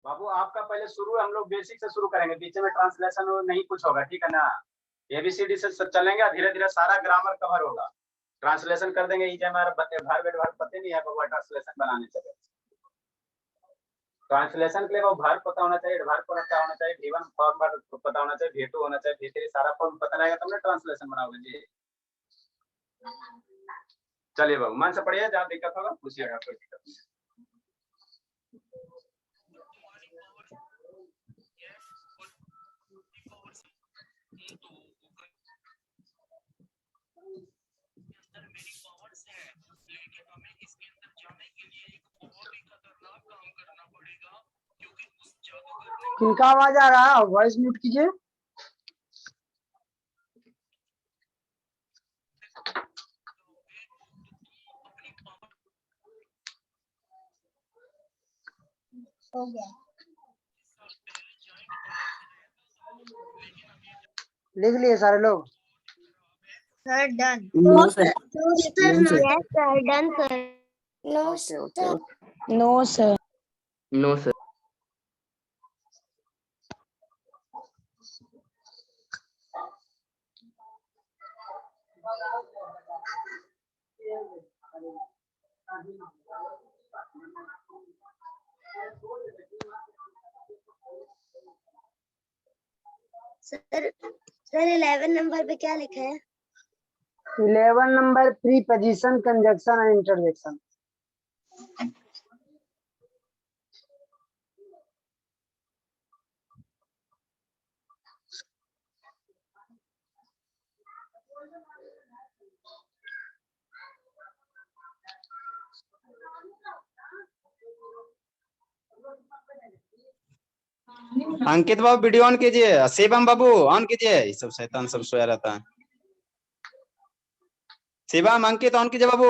बाबू आपका पहले शुरू हम लोग बेसिक से शुरू करेंगे, बीच में ट्रांसलेशन नहीं कुछ होगा, ठीक है ना। एबीसीडी से चलेंगे, धीरे धीरे सारा ग्रामर कवर होगा। ट्रांसलेशन कर देंगे, ये हमारा भार पता नहीं है बाबू, ट्रांसलेशन बनाने चले। ट्रांसलेशन के लिए वो भार पता होना चाहिए, भार पता होना चाहिए, V1 फॉर्म पता होना चाहिए, V2 होना चाहिए, V3 सारा फॉर्म पता रहेगा तब ना ट्रांसलेशन बनाओगे जी। चलिए बाबू मन से पढ़िए, जहाँ दिक्कत होगा पूछिएगा, कोई दिक्कत नहीं। किनका आवाज आ रहा है? वॉइस म्यूट कीजिए। हो गया। लिख लिए सारे लोग? Sir done. No sir. Yes sir done sir. No sir. No sir. No sir. Sir 11 number पे क्या लिखा है? 11 number preposition, conjunction and interjection. Ankit बाबू वीडियो ऑन कीजिए, शिवम बाबू ऑन कीजिए, ये सब शैतान सब सोया रहता है। शिवम अंकित ऑन कीजिए बाबू।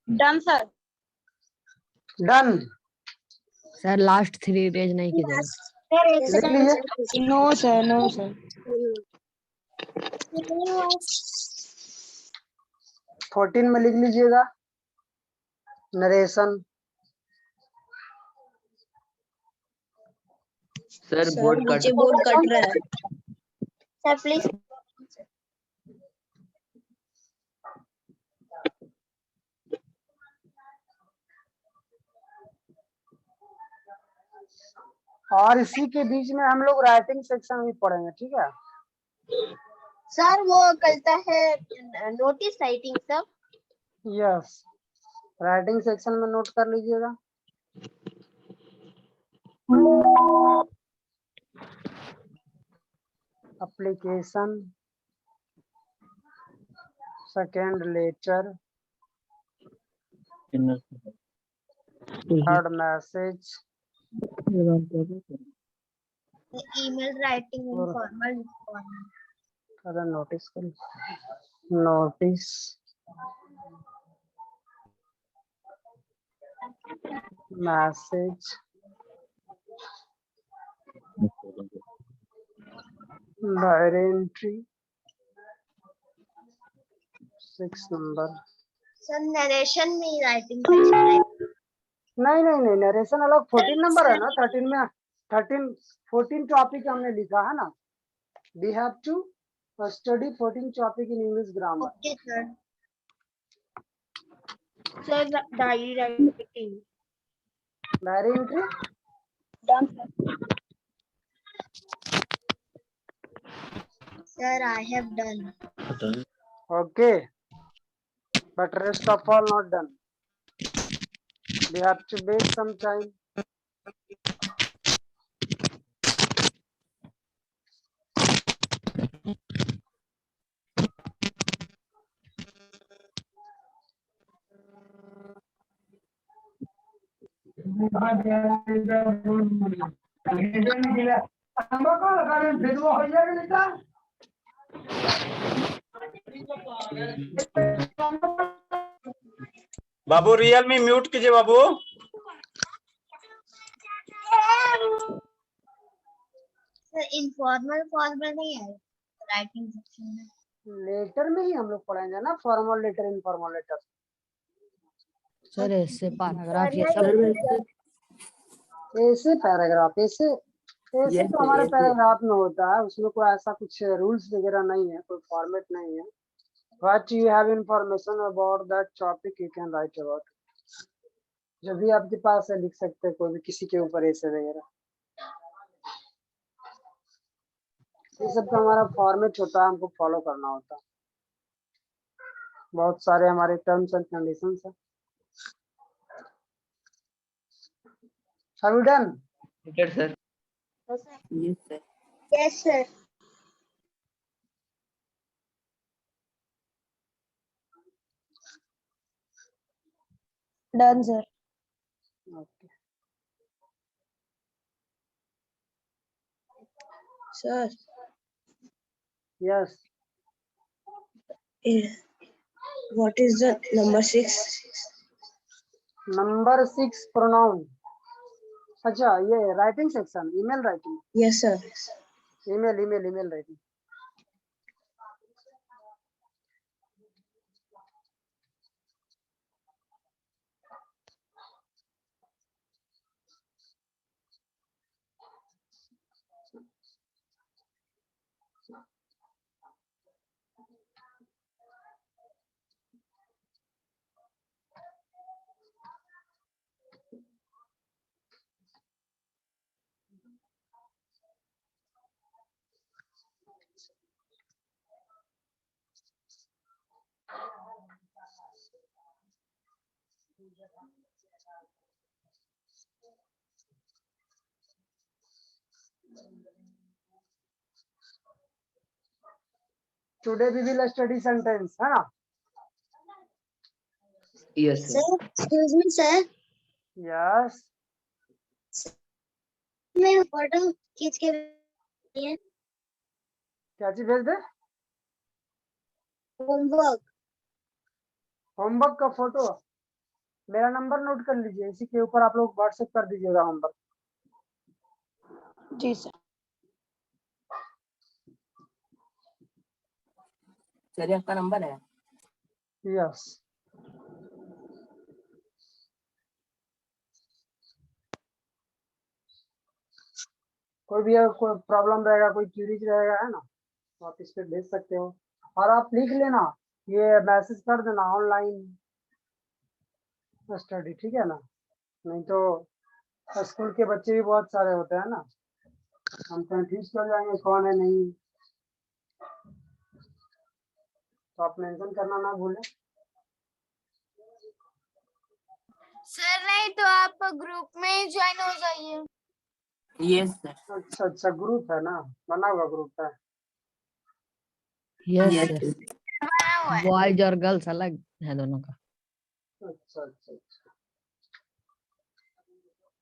Done sir. Done. Sir last 3 page नहीं कीजिएगा। लिख लीजिए। No sir. No sir. 14 में लिख लीजिएगा नरेशन। सर बोर्ड कट रहा है। Sir please. और इसी के बीच में हम लोग राइटिंग सेक्शन भी पढ़ेंगे, ठीक है। सर वो कलता है नोटिस राइटिंग सब। यस, राइटिंग सेक्शन में नोट कर लीजिएगा। Application, second letter, third message, email writing and formal अगर नोटिस कर, notice, message, diary entry, 6 number. Sir narration में राइटिंग सेक्शन है। नहीं नहीं नहीं, नरेशन अलग 14 नंबर है ना। 13 में 14 टॉपिक हमने लिखा है ना। We have to study 14 topic in English grammar. Okay sir. Sir diary writing, diary entry done sir. I have done. okay, but rest of all not done. We have to wait some time. Babu Realme mute कीजिए बाबू। Sir informal formal नहीं है writing section में। Letter में ही हम लोग पढ़ेंगे ना, formal letter informal letter. Sir ऐसे पैराग्राफ ये सर, सब ऐसे पैराग्राफ, ऐसे ऐसे तो हमारे पैराग्राफ में होता है, उसमें कोई ऐसा कुछ रूल्स वगैरह नहीं है, कोई फॉर्मेट नहीं है। What you have information about that topic you can write about. जो भी आपके पास है लिख सकते हैं, कोई भी किसी के ऊपर ऐसे वगैरह। ये सब का हमारा फॉर्मेट होता है, हमको फॉलो करना होता है। बहुत सारे हमारे टर्म्स एंड कंडीशंस है। Have you done? Sir. Yes sir. Done sir. Okay. Sir Yes. What is the number 6? Number 6 pronoun. अच्छा, ये writing section, email writing. Yes sir. Email writing. Today we will study sentence, है ना? Yes sir excuse me sir, Yes. मैं photo खींच के भेजिए। क्या चीज भेज दे? होमवर्क। होमवर्क का फोटो। मेरा नंबर नोट कर लीजिए, इसी के ऊपर आप लोग व्हाट्सएप कर दीजिएगा होमवर्क। जी सर। सर आपका नंबर है? यस। कोई भी अगर कोई प्रॉब्लम रहेगा, कोई क्यूरीज रहेगा, है ना, तो आप इस पे भेज सकते हो। और आप लिख लेना, ये मैसेज कर देना ऑनलाइन स्टडी, ठीक है ना? नहीं तो स्कूल के बच्चे भी बहुत सारे होते हैं ना, हम कंफ्यूज कर जाएंगे कौन है नहीं, तो आप मेंशन करना ना भूलें। सर नहीं तो आप ग्रुप में ही ज्वाइन हो जाइए। Yes sir. अच्छा, ग्रुप है ना, बना हुआ ग्रुप है। Yes sir. बॉयज और गर्ल्स अलग है दोनों का। अच्छा।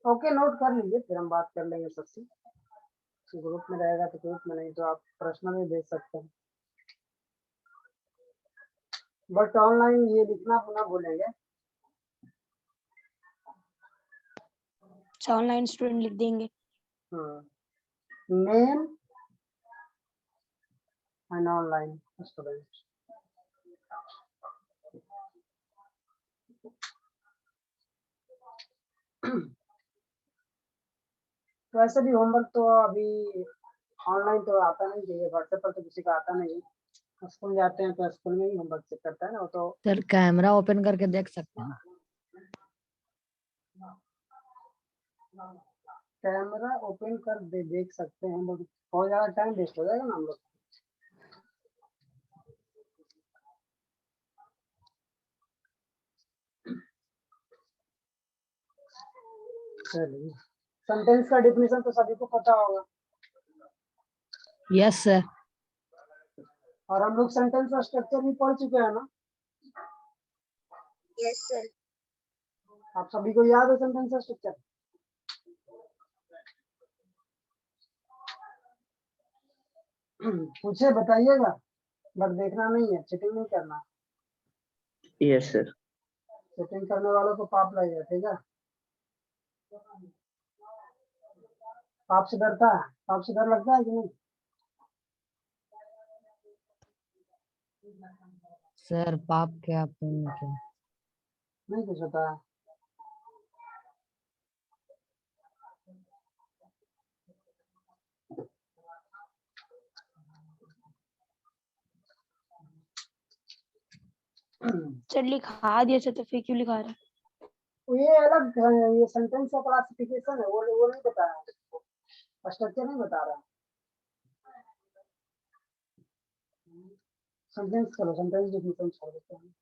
ओके, नोट कर लीजिए, फिर हम बात कर लेंगे सबसे। ग्रुप में रहेगा तो ग्रुप में, नहीं तो आप पर्सनल में भेज सकते हैं। बट ऑनलाइन ये लिखना ना भूलेंगे। ऑनलाइन स्टूडेंट लिख देंगे। Name and online student. तो ऐसे भी होमवर्क तो अभी ऑनलाइन तो आता नहीं चाहिए, व्हाट्सएप पर तो किसी का आता नहीं। स्कूल जाते हैं तो स्कूल में ही होमवर्क चेक करता है ना वो तो। सर कैमरा ओपन करके देख सकते हैं ना? कैमरा ओपन कर देख सकते हैं, बट बहुत ज्यादा टाइम वेस्ट हो जाएगा ना हम लोग। चलिए, सेंटेंस का डेफिनेशन तो सभी को पता होगा, यस सर। और हम लोग सेंटेंस का स्ट्रक्चर भी पढ़ चुके हैं ना। Yes sir. आप सभी को याद है सेंटेंस का स्ट्रक्चर? पूछे बताइएगा, बट देखना नहीं है, चीटिंग नहीं करना। Yes sir. चीटिंग करने वालों को पाप लगेगा, ठीक है? पाप से डरता है? पाप से डर लगता है कि नहीं? सर पाप क्या पुण्य क्या? नहीं कुछ होता है। सर लिखा दिया सर, तो फिर क्यों लिखा रहा है? ये अलग है, ये सेंटेंस का क्लासिफिकेशन है, वो नहीं बता रहा है, स्ट्रक्चर नहीं बता रहा है। सेंटेंस चलो सेंटेंस डिफिनेशन छोड़ देते हैं,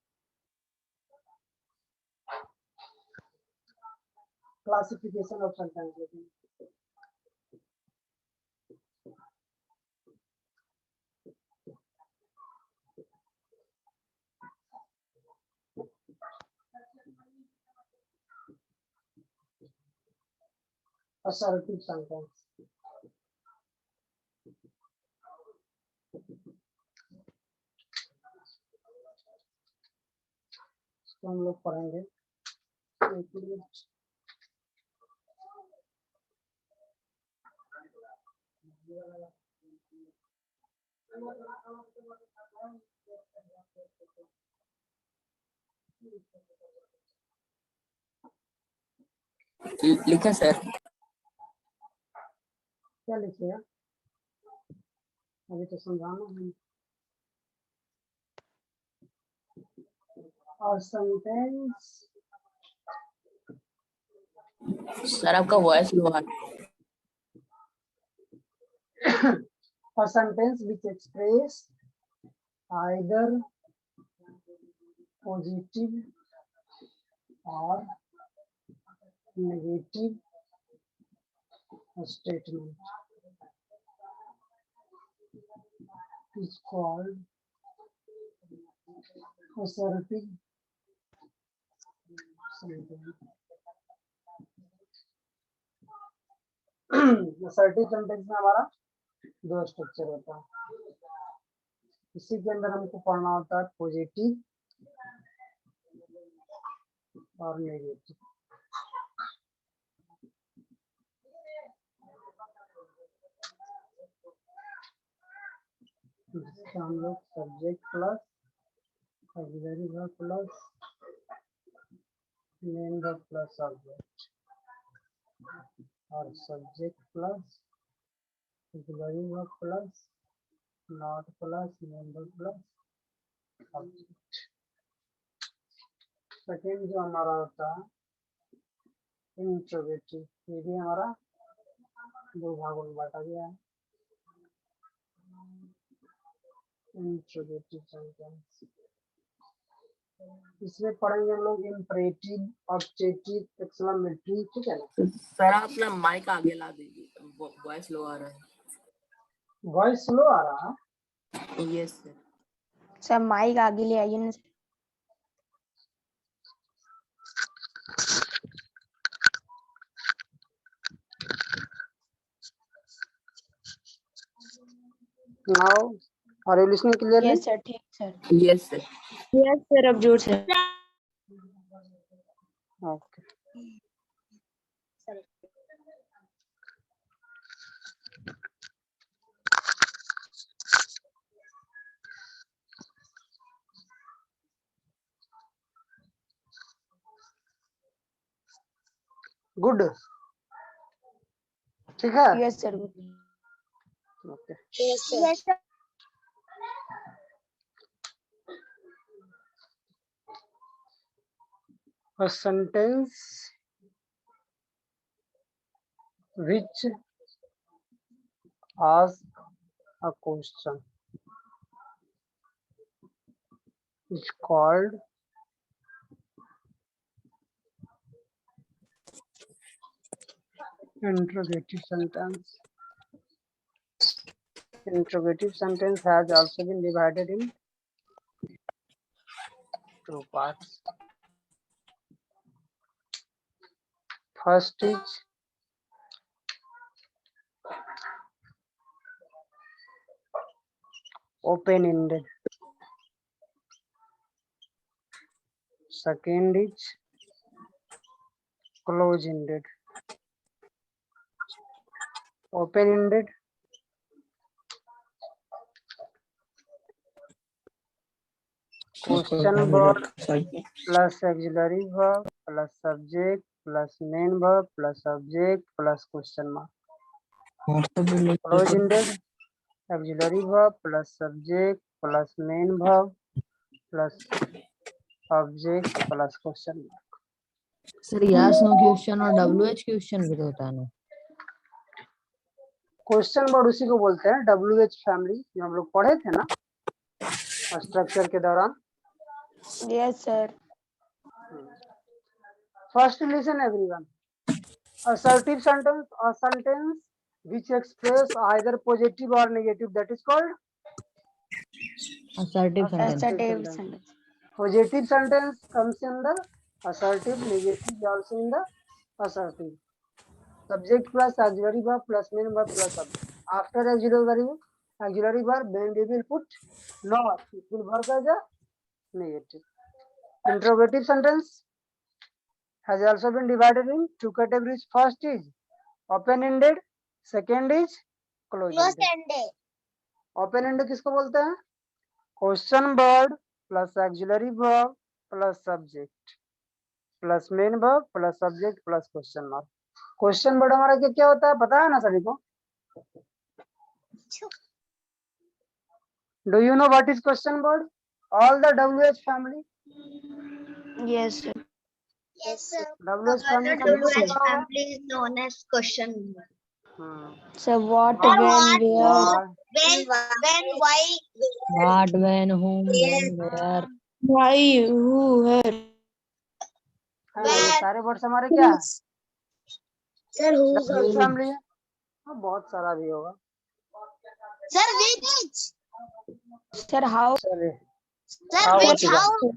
क्लासिफिकेशन ऑफ सेंटेंस लेते हैं। assertive sentence, इसको हम लोग पढ़ेंगे। एक मिनट। लिखा सर। क्या लिखिएगा, अभी तो समझाना है। और सेंटेंस, सर आपका वॉइस लो आ a sentence which express either positive or negative statement is called assertive sentence. assertive sentence में हमारा दो स्ट्रक्चर होता है, इसी के अंदर हमको पढ़ना होता है पॉजिटिव और नेगेटिव। जिसका हम लोग subject plus auxiliary verb plus main verb plus object, और subject plus auxiliary verb plus not plus main verb plus object. Second जो हमारा होता है इंट्रोगेटिव, ये भी हमारा दो भागों में बांटा गया है। इंट्रोगेटिव सेंटेंस, इसमें पढ़ेंगे हम लोग इम्परेटिव, ऑब्जेक्टिव, एक्सक्लेमेटरी, ठीक है ना। सर आप अपना माइक आगे ला दीजिए, वॉइस लो आ रहा है। वॉइस स्लो आ रहा है? Yes sir. सर माइक आगे ले आइए ना। Now are you listening clearly? Yes sir, ठीक sir. Yes sir. Yes sir, अब जोर से। ओके, गुड, ठीक है। Yes sir. Okay, yes sir. a sentence which asks a question is called interrogative sentence. Interrogative sentence has also been divided in two parts. First is open-ended. Second is close-ended. open ended, question word plus auxiliary verb plus subject plus main verb plus subject plus question mark. Close ended, auxiliary verb plus subject plus main verb plus subject plus question mark. Sir yes no question और WH question भी तो होता है ना। Question word उसी को बोलते हैं WH फैमिली, जो हम लोग पढ़े थे ना स्ट्रक्चर के दौरान। Yes, sir. First, listen everyone. Assertive sentence, a sentence which express either positive or negative, that is called assertive sentence. Assertive sentence. positive sentence comes in the assertive, negative also in the assertive. Subject plus auxiliary verb plus main verb plus subject. After auxiliary verb, then we will put not. It will work as a negative. Interrogative sentence has also been divided in two categories. First is open-ended, second is closed-ended. Open-ended किसको बोलते हैं? Question word plus auxiliary verb plus subject plus main verb plus subject plus question mark. Question word हमारा क्या क्या होता है पता है ना सभी को? Do you know what is question word? All the WH family. Yes, sir. Yes, sir. WH family The का भी WH पता होगा? family is known as question. So what, What? when, where, When, why, What, when, whom, when, where. why, who, where. है ना, ये सारे words हमारे क्या है? sir, who's WH फैमिली है। हाँ, बहुत सारा भी होगा। sir, which? Sir, how? चलिए, Sir, How which बचेगा? how?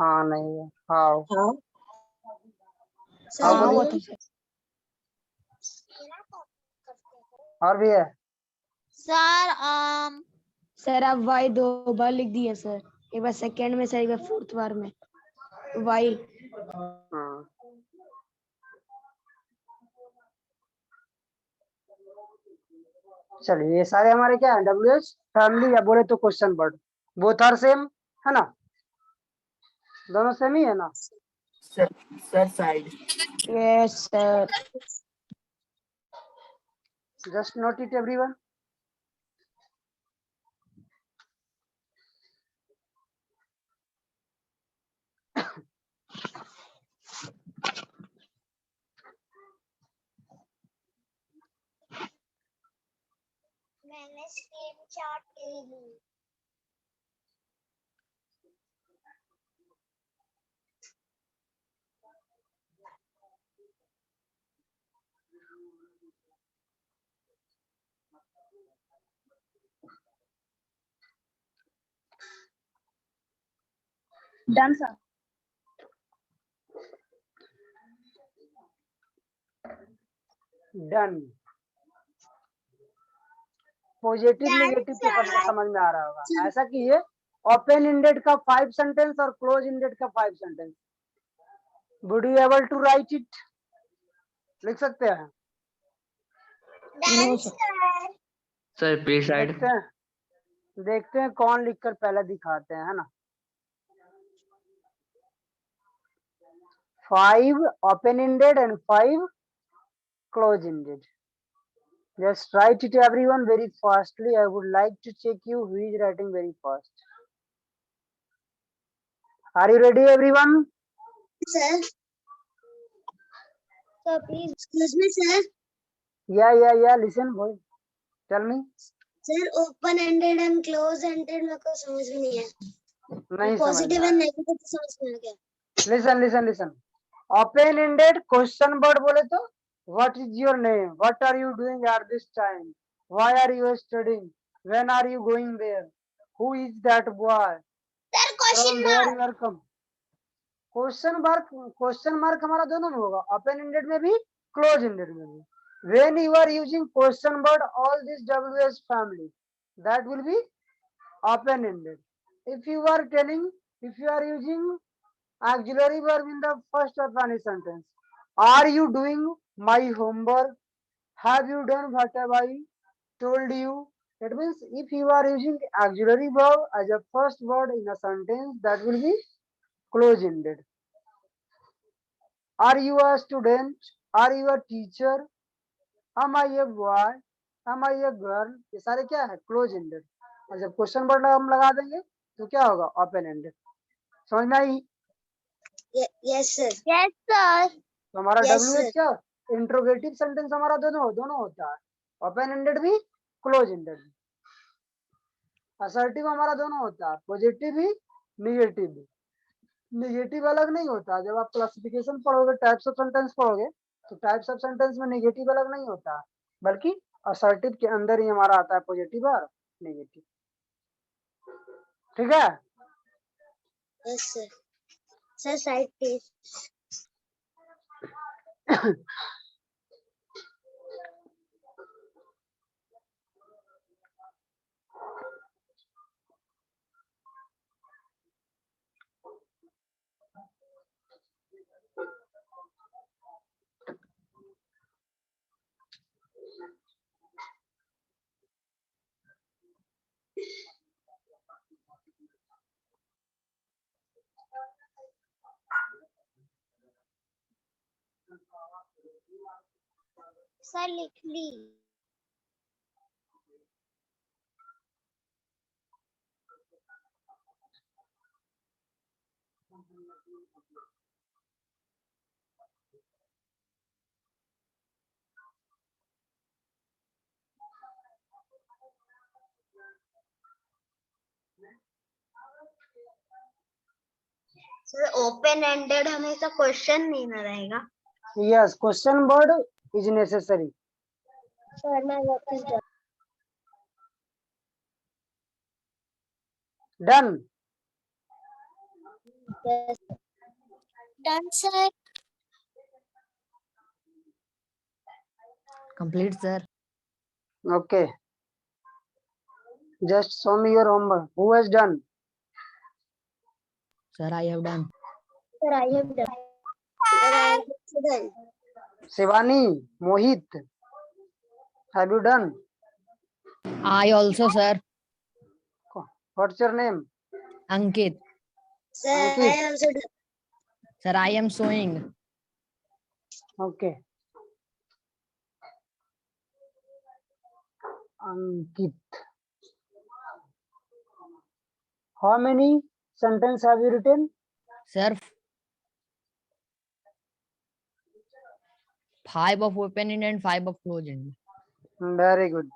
हाँ नहीं है। How? Sir, How how बोलिए? होता है? और भी है? Sir, सर आप वाई 2 बार लिख दिए सर, एक बार सेकंड में सर, एक बार फोर्थ बार में वाई। हाँ। चलिए ये सारे हमारे क्या है? WH फैमिली या बोले तो question word. Both are same है ना? दोनों सेम ही है ना? Sir side. Yes sir. Just note it everyone. मैंने स्क्रीनशॉट ले ली। Done sir. Done. Positive negative के फर्स्ट समझ में आ रहा होगा। ऐसा कीजिए, ओपन इंडेड का 5 सेंटेंस और क्लोज इंडेड का 5 sentence. Would you able to write it? लिख सकते हैं? No sir. सर पे साइड। देखते हैं कौन लिखकर पहले दिखाते हैं, है ना? 5 open ended and 5 close ended. Just write it everyone very fastly. I would like to check you who is writing very fast. Are you ready everyone? Sir. Sir, please. Excuse me, sir. Yeah. Listen, boy. Tell me. Sir, open-ended and close-ended मेरे को समझ में नहीं है। नहीं समझ Positive में and आया। negative समझ में आ गया। Listen. Open ended question word बोले तो what is your name? What are you doing at this time? Why are you studying? When are you going there? Who is that boy? Sir, question From where mark. you are come? Question mark हमारा दोनों में होगा, open ended में भी close ended में भी। When you are using question word all this WH family, that will be open ended. If you are using auxiliary verb in the first of any sentence, are you doing my homework? Have you done what have I told you? That means if you are using auxiliary verb as a first word in a sentence, that will be close-ended. Are you a student? Are you a teacher? Am I a boy? Am I a girl? ये सारे क्या है? Close-ended. और जब question word हम लगा देंगे तो क्या होगा? Open-ended. समझ में आई? Yes, sir. Yes, sir. तो हमारा Yes, WH sir. क्या? इंट्रोगेटिव सेंटेंस हमारा दोनों होता है. Open-ended भी, close-ended भी. असर्टिव हमारा दोनों होता है, पॉजिटिव भी, निगेटिव भी. निगेटिव अलग नहीं होता. जब आप क्लासिफिकेशन पढ़ोगे, टाइप्स ऑफ सेंटेंस पढ़ोगे, तो टाइप्स ऑफ सेंटेंस में निगेटिव अलग नहीं होता, बल्कि असर्टिव के अंदर ही हमारा आता है पॉजिटिव और नेगेटिव. ठीक है? Yes, sir. Sir, side please. Sir लिख ली. सर ओपन एंडेड हमेशा क्वेश्चन नहीं ना रहेगा. Yes, question word is necessary. Sir मैं done. Done sir. Complete, sir. Okay, just show me your homework. Who has done? Sir, I have done. Sir I have done. Sir I have done. Shivani, Mohit, have you done? I also, sir. What's your name? Ankit. Sir I Ankit. Also done. Sir, I am showing. Okay. Ankit. How many sentences have you written? Sir, 5 of open-ended and 5 of closed-ended. Very good.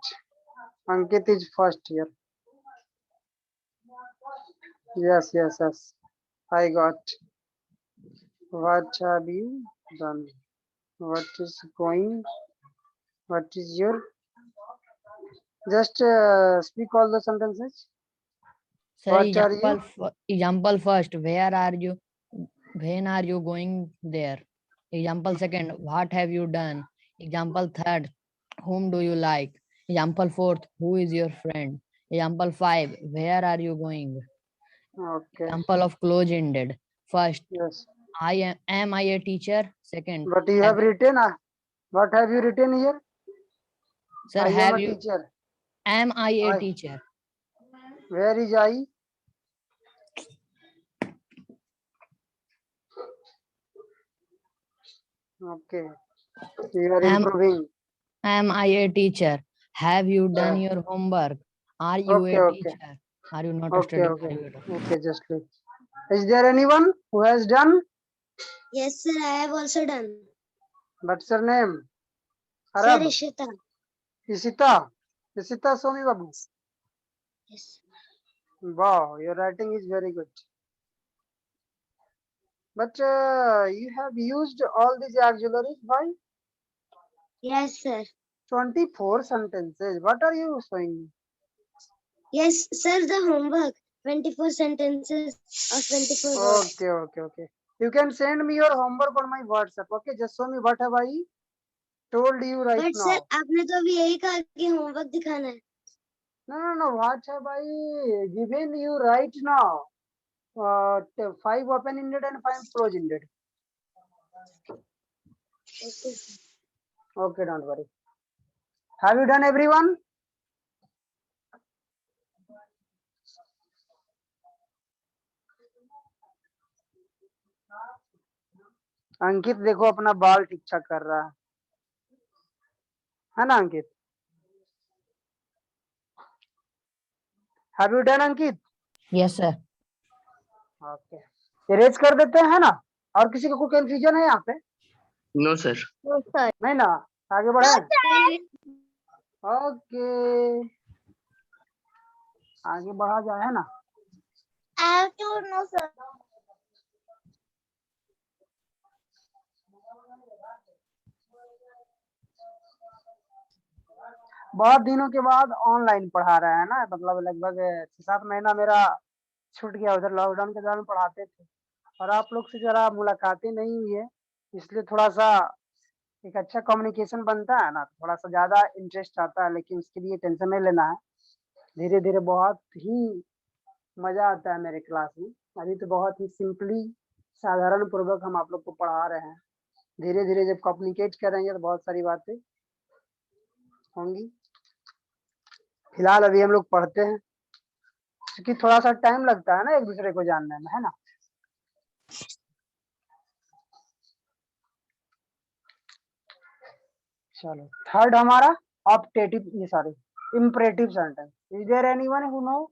Ankit is first here. Yes. I got. What have you done? What is going? What is your? Just speak all the sentences. Sir, What are example, you? example first, where are you? When are you going there? Example second, what have you done? Example third, whom do you like? Example fourth, who is your friend? Example 5, where are you going? Okay. Example of close-ended. First, Yes. am I a teacher? Second, But you have written. What have you written here? sir, I am have a you? teacher. Am I a I- teacher? Where is I? Okay. You are Am- improving. Am I a teacher? Have you done your homework? Are you Okay, a okay. teacher? Are you not Okay, studying? okay. Are you at- Okay, just wait. Is there anyone who has done? Yes sir I have also done. What's her name? Sir Arab. Ishita. Isita. Isita, show me, Babu. Yes. Wow, your writing is very good. But you have used all these auxiliaries by yes sir. 24 sentences. What are you showing me? Yes sir the homework 24 sentences of 24 words. Okay. You can send me your homework on my WhatsApp. Okay, just show me what have I told you right but now. Sir आपने तो अभी यही कहा कि homework दिखाना है. No. What have I given you right now? 5 open-ended and 5 close-ended. Okay, sir. Okay, don't worry. Have you done, everyone? अंकित देखो अपना बाल ठीक ठाक कर रहा है ना अंकित? Have you done, Ankit? Yes, sir. Okay, erase कर देते हैं ना? और किसी को कोई कंफ्यूजन है यहाँ पे? No sir. नहीं ना, आगे बढ़े। ओके, आगे बढ़ा जाए, है ना? I have to know, sir. बहुत दिनों के बाद ऑनलाइन पढ़ा रहे हैं ना, मतलब लगभग 6-7 महीना मेरा छूट गया, उधर लॉकडाउन के दौरान पढ़ाते थे और आप लोग से जरा मुलाकातें नहीं हुई है, इसलिए थोड़ा सा एक अच्छा कम्युनिकेशन बनता है ना, थोड़ा सा ज्यादा इंटरेस्ट आता है, लेकिन इसके लिए टेंशन नहीं लेना है। धीरे धीरे बहुत ही मजा आता है मेरे क्लास में। अभी तो बहुत ही सिंपली साधारण पूर्वक हम आप लोग को पढ़ा रहे हैं। धीरे धीरे जब कम्युनिकेट करेंगे तो बहुत सारी बातें होंगी। फिलहाल अभी हम लोग पढ़ते हैं, क्योंकि थोड़ा सा टाइम लगता है ना एक दूसरे को जानने में, है ना? चलो, थर्ड हमारा ऑप्टेटिव, ये sorry imperative sentence. Is there anyone who know?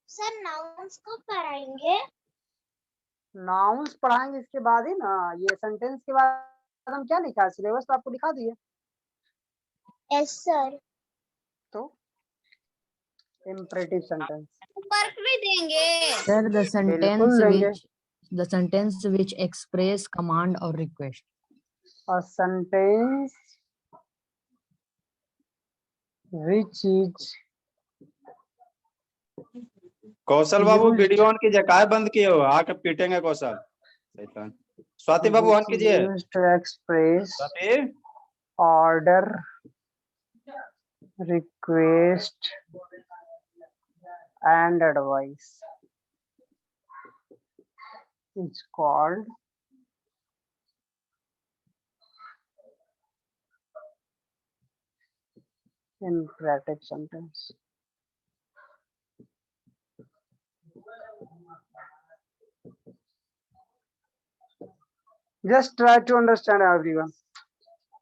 Sir nouns को पढ़ाएंगे? नाउन्स पढ़ाएंगे इसके बाद ही ना। ये सेंटेंस के बाद हम क्या लिखा है, सिलेबस तो आपको दिखा दिए। Yes sir. तो इम्परेटिव सेंटेंस वर्क भी देंगे? Sir, बिल्कुल देंगे। the sentence which express command or request. A sentence which is Kaushal Babu used- video on कीजिए, काय बंद किए हो, आके पीटेंगे कौशल शैतान। स्वाति बाबू ऑन which is कीजिए। used to express Swati order, request and advice is called imperative sentence. Just try to understand, everyone.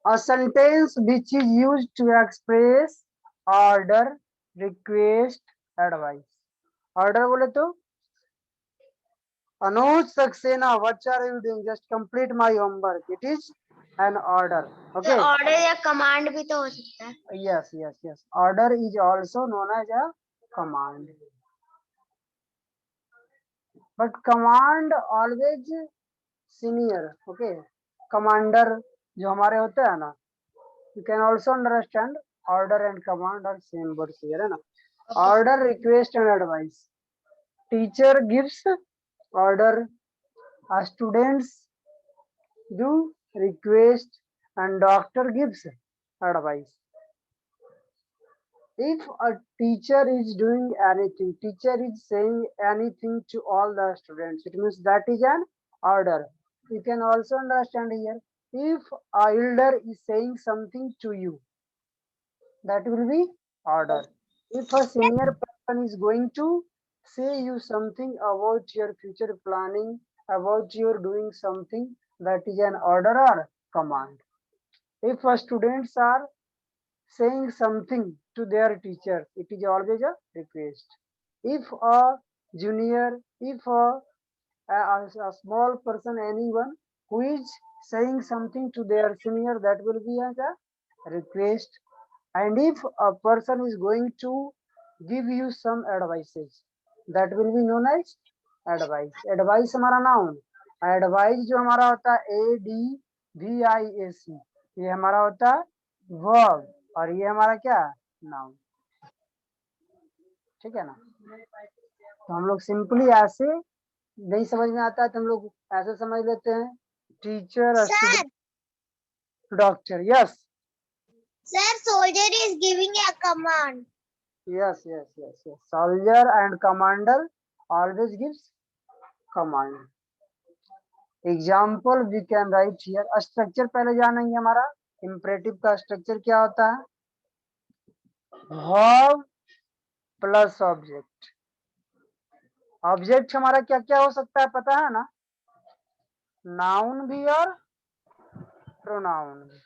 A sentence which is used to express order, request, advice. Order बोले तो Anuj Saxena, what are you doing? Just complete my homework. It is an order. Okay. Order या command भी तो हो सकता है। Yes, yes, yes. Order is also known as a command. But command always senior. Okay. Commander जो हमारे होते हैं ना, you can also understand order and command are same words here, है ना? Order, request and advice. Teacher gives order, students do request, and doctor gives advice. If a teacher is doing anything, teacher is saying anything to all the students, it means that is an order. You can also understand here, if a elder is saying something to you, that will be order. If a senior person is going to say you something about your future planning, about your doing something, that is an order or command. If students are saying something to their teacher, it is always a request. If a junior, if a small person, anyone who is saying something to their senior, that will be as a request. And if a person is going to give you some advices, that will be known as advice. Advice हमारा noun, advice जो हमारा होता है ADVIAC, ये हमारा होता है verb और ये हमारा क्या noun. ठीक है ना? तो हम लोग सिंपली ऐसे नहीं समझ में आता है तो हम लोग ऐसे समझ लेते हैं, teacher, student, doctor. Yes Sir, soldier is giving a command. yes. Soldier and commander always gives command. Example we can write here. Structure पहले जानेंगे हमारा। इम्परेटिव का स्ट्रक्चर क्या होता है? Verb plus object. ऑब्जेक्ट हमारा क्या क्या हो सकता है पता है ना? नाउन भी और प्रोनाउन भी।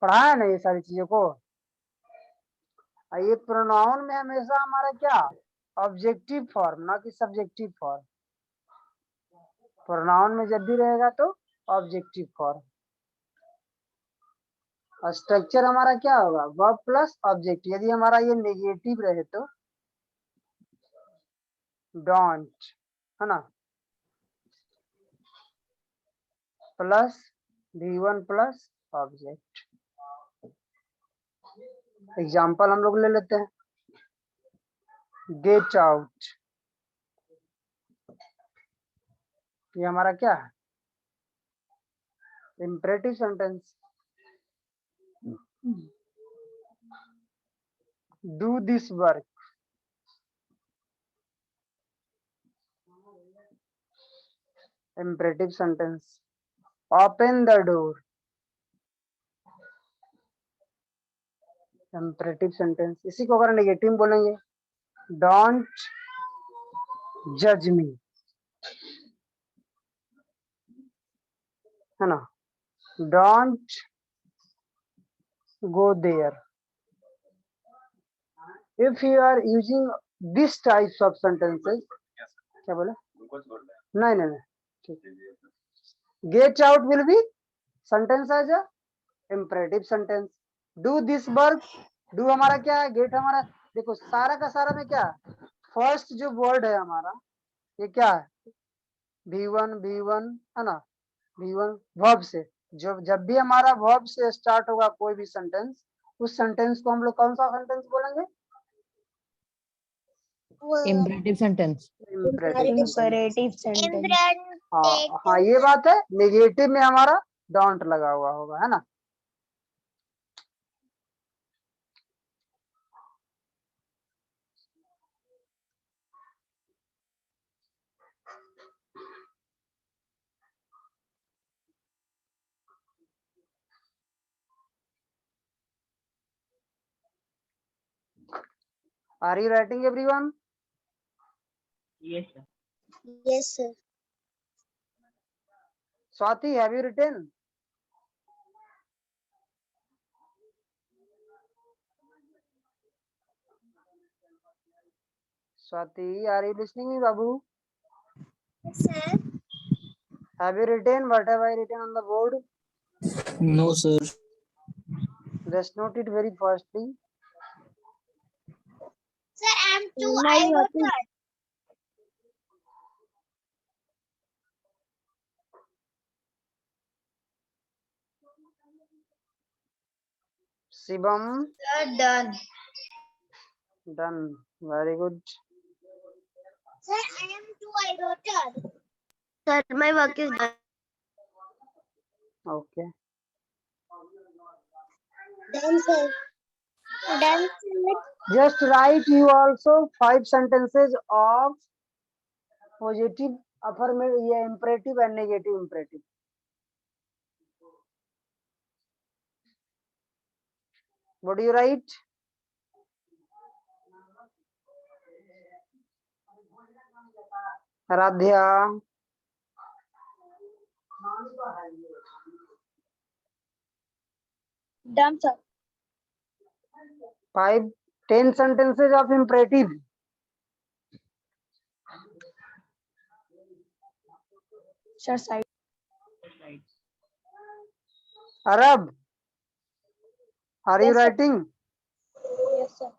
पढ़ा है ना ये सारी चीजों को? ये प्रोनाउन में हमेशा हमारा क्या? ऑब्जेक्टिव फॉर्म, ना कि सब्जेक्टिव फॉर्म। प्रोनाउन में जब भी रहेगा तो ऑब्जेक्टिव फॉर्म। और स्ट्रक्चर हमारा क्या होगा? Verb plus object. यदि हमारा ये नेगेटिव रहे तो डोंट, है ना, plus V1 plus object. Example हम लोग ले लेते हैं। गेट आउट, ये हमारा क्या है? Imperative sentence. Do this work, imperative sentence. Open the door, imperative sentence. इसी को अगर नेगेटिव में बोलेंगे, डोंट जज मी, है ना, don't go there. If you are using this types of sentences, क्या बोला? नहीं नहीं नहीं, ठीक। Get out will be sentence as a imperative sentence. Do this work, do हमारा क्या है? Get हमारा, देखो सारा का सारा में क्या है? फर्स्ट जो वर्ड है हमारा, ये क्या है? V1 है ना, V1 वर्ब से। जब भी हमारा वर्ब से स्टार्ट होगा कोई भी सेंटेंस, उस सेंटेंस को हम लोग कौन सा सेंटेंस बोलेंगे? Imperative sentence. Imperative sentence. हाँ ये बात है। नेगेटिव में हमारा डोंट लगा हुआ होगा, है ना। Are you writing everyone? Yes, sir. Yes, sir. Swati, have you written? Swati, are you listening me, Babu? Sir. Have you written? What have I written on the board? No, sir. Just note it very fastly. Sir, I'm too. I wrote it. Shivam, Sir, done. done. Very good. Sir, I am too. I wrote it. Sir, my work is done. Okay. Done, sir. Done, sir. Just write you also 5 sentences of positive affirmative, yeah, imperative and negative imperative. What do you write? Radhya. Done, sir. 10 sentences of imperative. Sir, side. Arab, are you Yes, sir. writing? Yes, sir.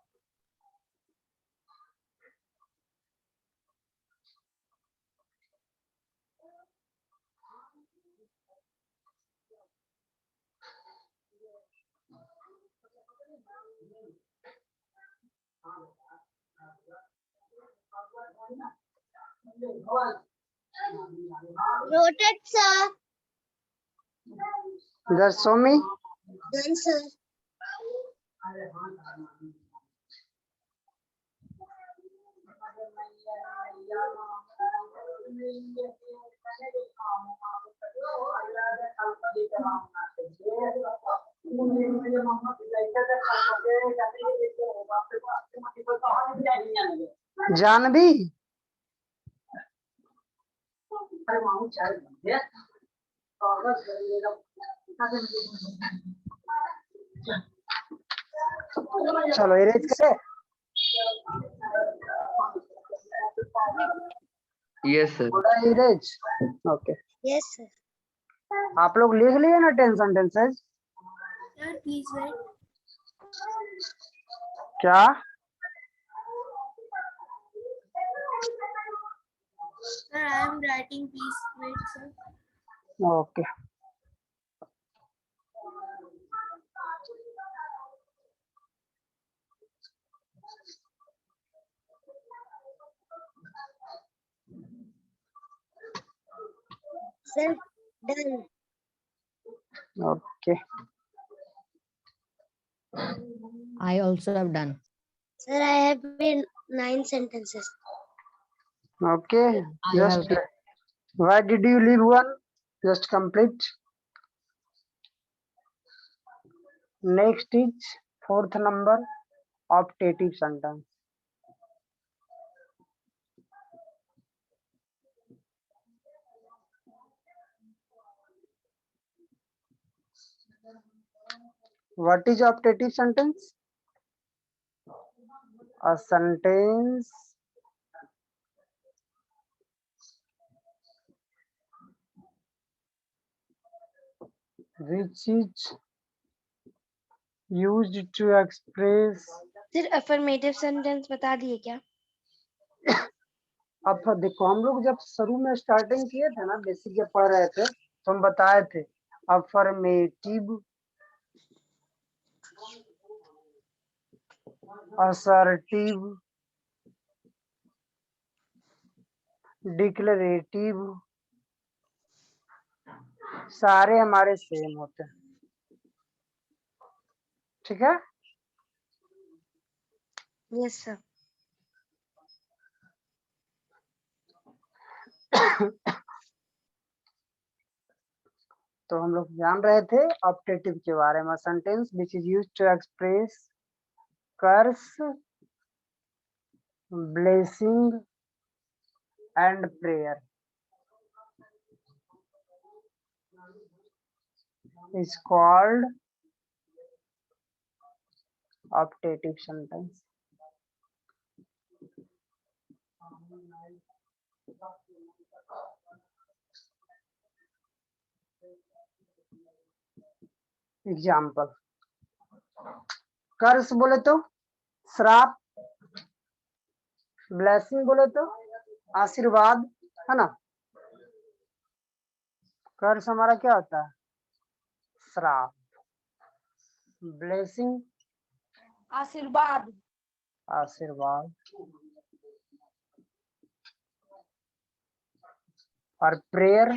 Wrote it, sir. Just show me. Done, sir. Janvi चलो erase करे। Yes, sir. Erase okay. Yes, sir. आप लोग लिख लिए ना 10 sentences? Sir, please wait. क्या? Sir, I am writing. Please wait, sir. Okay. Sir, done. Okay I also have done. Sir, I have been 9 sentences. Okay. I have just why did you leave one? Just complete. Next is 4th number, optative sentence. What is optative sentence? A sentence which is used to express। सिर्फ affirmative sentence बता दिए क्या? अब देखो हम लोग जब शुरू में स्टार्टिंग किए थे ना, बेसिक जब पढ़ रहे थे तो हम बताए थे अफर्मेटिव, असर्टिव, डिक्लेरेटिव, सारे हमारे सेम होते हैं। ठीक है? Yes sir. तो हम लोग जान रहे थे ऑप्टेटिव के बारे में। Sentence which is used to express curse, blessing and prayer is called optative sentence. Example, curse बोले तो श्राप, ब्लेसिंग बोले तो आशीर्वाद, है ना? कर्स हमारा क्या होता है? श्राप। ब्लेसिंग आशीर्वाद। आशीर्वाद। और प्रेयर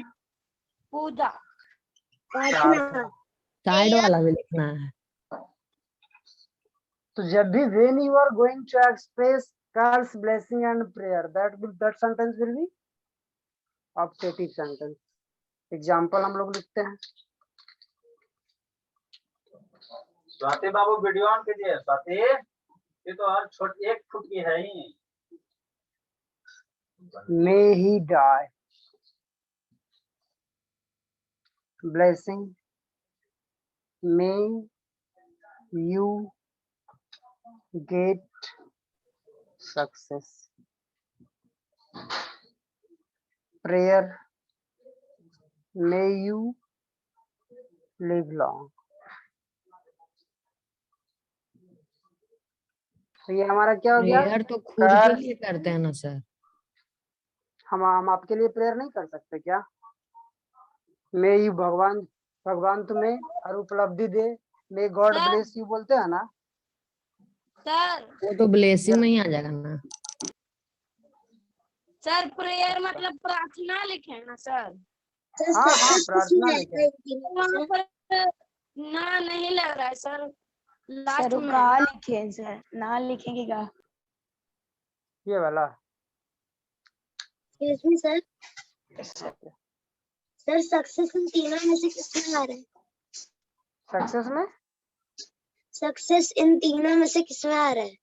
पूजा। प्रार्थना। साइड वाला भी लिखना है। तो जब भी when you are going to express curse, blessing and prayer, that sentence will be optative sentence. Example हम लोग लिखते हैं। स्वाति बाबू वीडियो ऑन कीजिए। स्वाति, ये तो हर छोटी 1 फुट की है ही। May he die. Blessing, may you get success. Prayer, may you live long. तो ये हमारा क्या हो गया? प्रेयर तो खुद के लिए करते हैं ना सर। हम आपके लिए प्रेयर नहीं कर सकते क्या? मे यू भगवान तुम्हें हर उपलब्धि दे, मे गॉड ब्लेस यू बोलते हैं ना सर। वो तो ब्लेसिंग में ही आ जाएगा ना सर प्रेयर मतलब प्रार्थना लिखे ना सर। हाँ हाँ प्रार्थना लिखे। वहाँ पर ना नहीं लग रहा है सर। लास्ट में कहाँ लिखे सर? ना लिखेंगे क्या? ये वाला Excuse me, sir. Sir success in तीनों में से किसमें आ रहा है? सक्सेस में सक्सेस इन तीनों में से किसमें आ रहा है?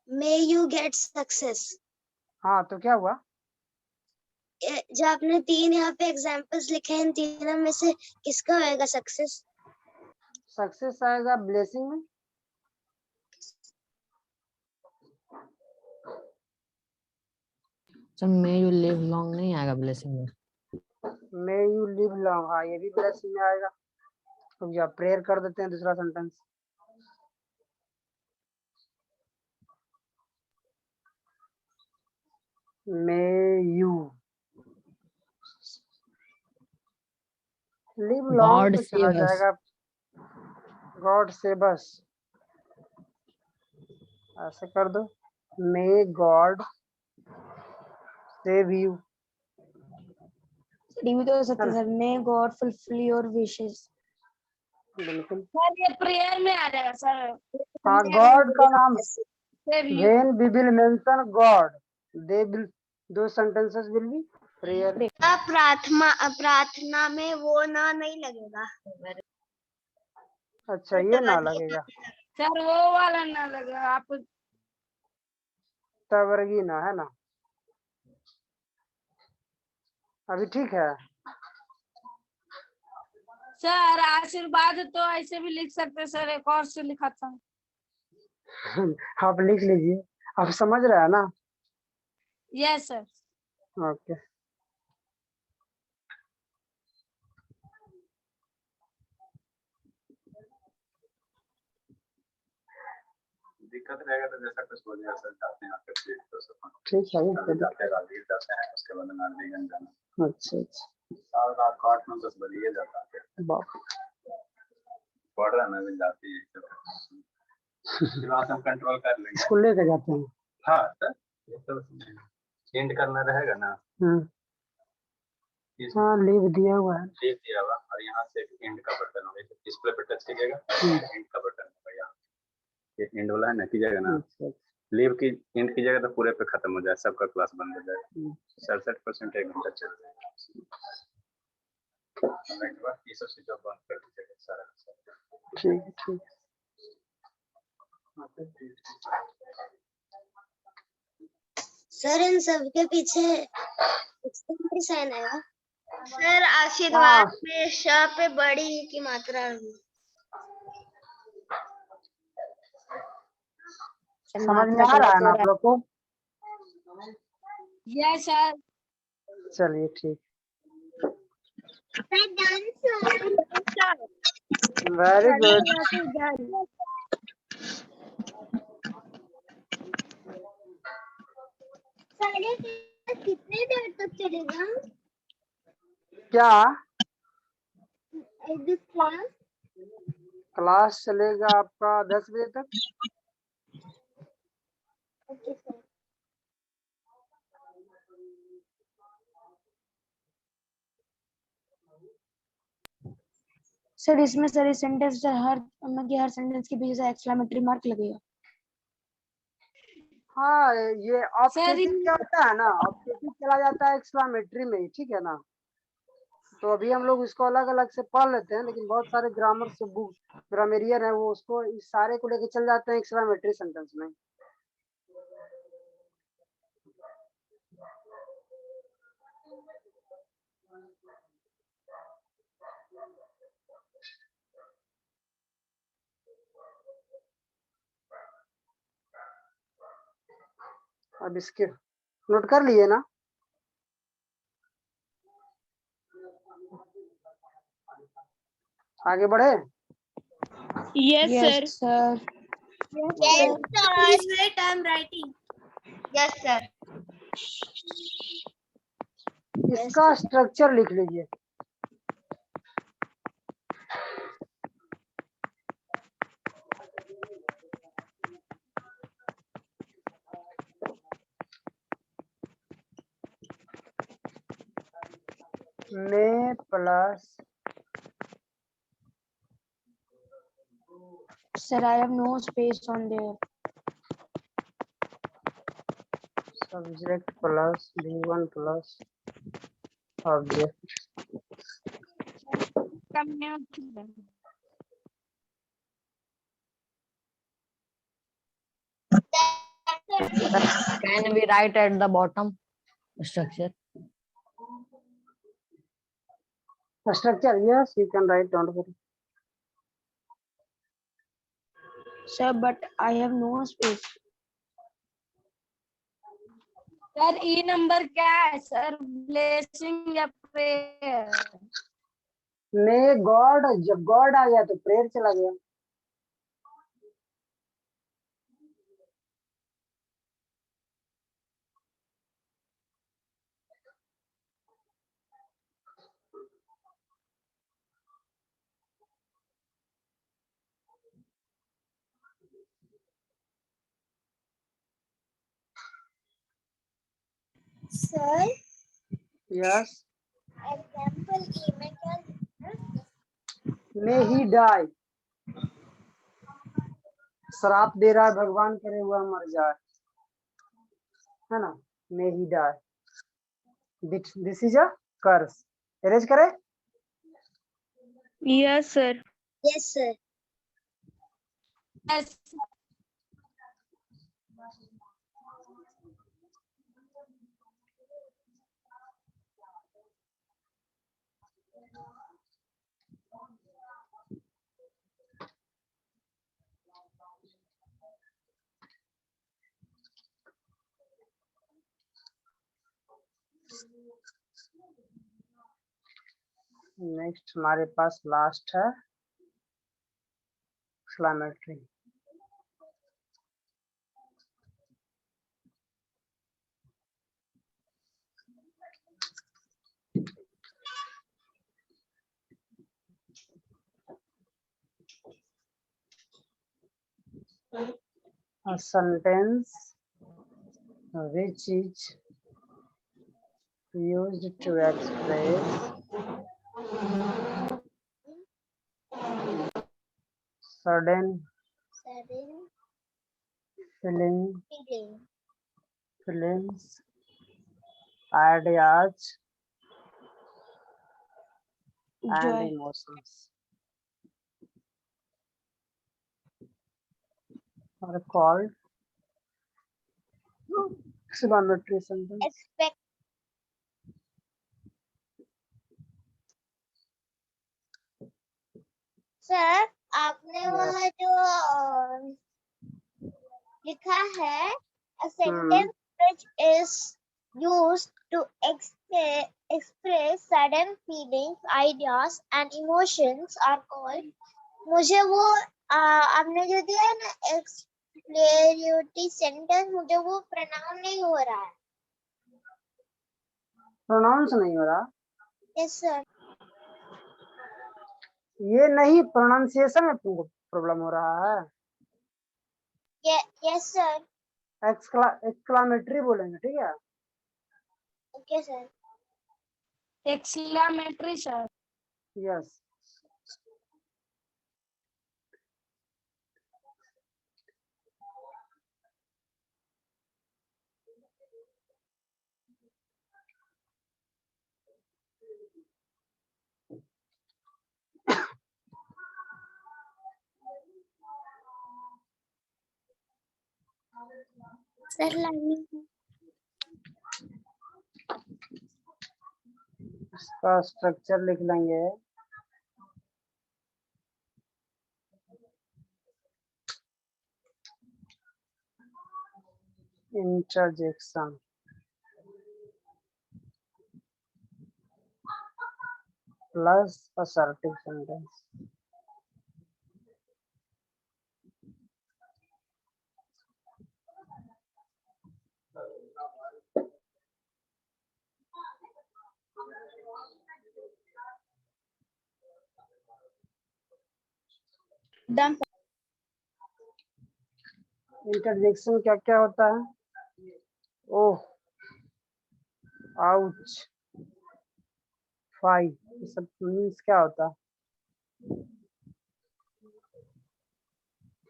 May you get success. हाँ तो क्या हुआ? जो आपने तीन यहाँ पे एग्जांपल्स लिखे हैं, इन तीनों में से किसका होएगा सक्सेस? सक्सेस आएगा ब्लेसिंग में। Sir may you live long नहीं आएगा ब्लेसिंग में। मे यू लिव लॉन्ग, हाँ ये भी ब्लेसिंग में आएगा। तो या प्रेयर कर देते हैं दूसरा sentence. May you live long God तो चला सेव अस। जाएगा। गॉड से बस ऐसे कर दो, मे गॉड सेव यू। ये भी तो हो सकता है sir, may God fulfil your wishes. बिल्कुल सर ये प्रेयर में आ जाएगा सर। हाँ, गॉड का नाम Save you. when we will mention God, they will, those sentences will be prayer. प्रार्थना में वो ना नहीं लगेगा। अच्छा ये ना लगेगा, सर वो वाला ना लगा आप। तवर्गी ना है ना। अभी ठीक है। सर आशीर्वाद तो ऐसे भी लिख सकते सर, एक और से लिखा था। आप लिख लीजिए, आप समझ रहे हैं ना। Yes sir. ओके दिक्कत रहेगा तो जैसा कुछ बोलिए सर, जाते हैं आपके प्लीज तो सब ठीक है ये जाते हैं राजगीर जाते हैं, उसके बाद नारायणगंज जाना। अच्छा अच्छा साल रात को 8-9-10 बजे जाता है। बाप पढ़ रहा ना भी जाती है, फिर वहाँ से हम कंट्रोल कर लेंगे। स्कूल लेके जाते हैं। हाँ सर, ये तो एंड करना रहेगा ना। हाँ लीव दिया हुआ है। लीव दिया हुआ और यहाँ से एंड का बटन होगा, डिस्प्ले पे टच कीजिएगा, एंड का बटन होगा यहाँ, ये एंड वाला है ना, कीजिएगा ना। लीव की एंड कीजिएगा तो पूरे पे खत्म हो जाए, सबका क्लास बंद हो जाएगा। 67% 1 घंटा चल जाएगा। ये सब स्विच ऑफ बंद कर दीजिएगा सारा। ठीक है ठीक है। सर इन सब के पीछे साइन आएगा। सर आशीर्वाद में श पे बड़ी की मात्रा है। समझ में आ रहा है ना आप लोग को? Yes sir. चलिए ठीक, वेरी गुड। कितने देर तक चलेगा क्या दिस क्लास? क्लास चलेगा आपका 10 बजे तक। Okay sir. सर इसमें सर इस सेंटेंस सर हर सेंटेंस के पीछे से एक्सक्लेमेटरी मार्क लगेगा। हाँ ये ऑब्जेक्टिव इन- क्या होता है ना, ऑब्जेक्टिव चला जाता है एक्सक्लेमेटरी में ही, ठीक है ना। तो अभी हम लोग इसको अलग अलग से पढ़ लेते हैं, लेकिन बहुत सारे ग्रामर से बुक ग्रामेरियन है वो उसको इस सारे को लेके चल जाते हैं एक्सक्लेमेटरी सेंटेंस में। अब इसके नोट कर लिए ना। आगे बढ़े। Yes sir. Yes, sir. Wait, I'm writing. Yes, sir. इसका स्ट्रक्चर लिख लीजिए। में plus Sir, I have no space on there. subject plus v1 plus object. Can we write at the bottom structure? Structure, yes, you can write, don't worry. Sir, but I have no space. Sir E number क्या है sir? Blessing या prayer? May God, जब God आ गया तो prayer चला गया. Sir Yes. Example ई में क्या लिखना है? May he die. श्राप दे रहा है भगवान, करे हुआ मर जाए, है ना. May he die. This is a curse. Erase करे. Yes, sir. Yes sir. Yes. Next हमारे पास लास्ट है exclamatory. A sentence which is used to express sudden feelings, ideas, and Joy. emotions are called exclamatory sentence. Expect. Sir आपने वह जो लिखा है a sentence which is used to express sudden feelings, ideas and emotions are called. मुझे वो आपने जो दिया है ना एक्सप्लेनेटरी सेंटेंस, मुझे वो प्रोनाउन नहीं हो रहा है. प्रोनाउंस नहीं हो रहा. Yes sir. ये नहीं, प्रोनाउंसिएशन में तुमको प्रॉब्लम हो रहा है. Yes sir. एक्सक्लामेटरी बोलेंगे, ठीक है. Okay sir. Exclamatory sir. Yes. Sir line इसका स्ट्रक्चर लिख लेंगे. Interjection plus assertive sentence. Done. Interjection क्या क्या होता है? ओह, आउच, फाइव, ये सब मीन्स क्या होता है?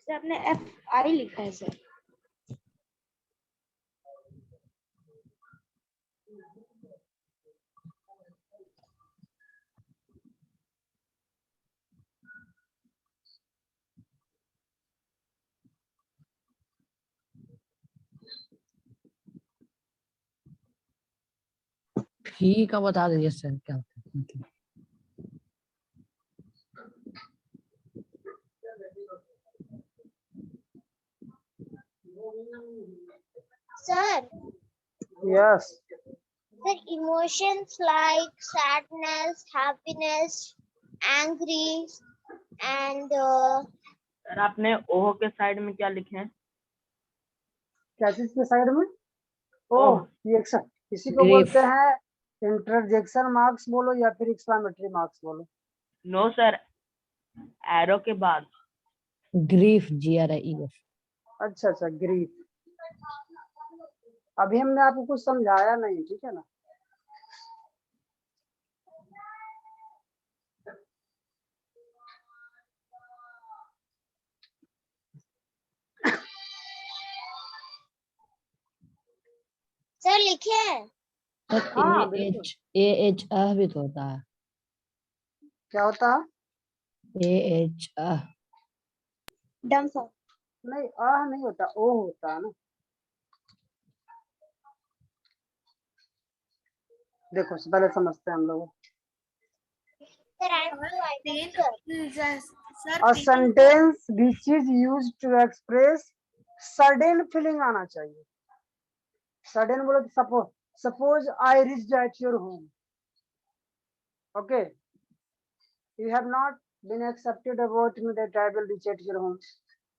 सर आपने FI लिखा है सर. ही का बता दीजिए सर क्या होता है मतलब। Sir, Yes. the emotions like sadness, happiness, angry, and sir आपने ओह के साइड में क्या लिखे हैं? क्या चीज के साइड में? ओह, ओह ये इसी को Grief. बोलते हैं इंटरजेक्शन मार्क्स बोलो या फिर एक्सक्लेमेटरी मार्क्स बोलो। नो सर, एरो के बाद। Grief, GRIEF। अच्छा अच्छा, ग्रीफ। अभी हमने आपको कुछ समझाया नहीं, ठीक है ना। sir लिखे हैं। सर हाँ बिल्कुल। AH भी तो होता है। क्या होता है? AH। Dumb sir. नहीं, आह नहीं होता, ओ होता है ना। देखो पहले समझते हैं हम लोग। Sir, I am too idea, sir. A sentence which is used to express sudden feeling आना चाहिए। sudden बोलो तो suppose I reached at your home. Okay, you have not been accepted about me that I will reach at your home,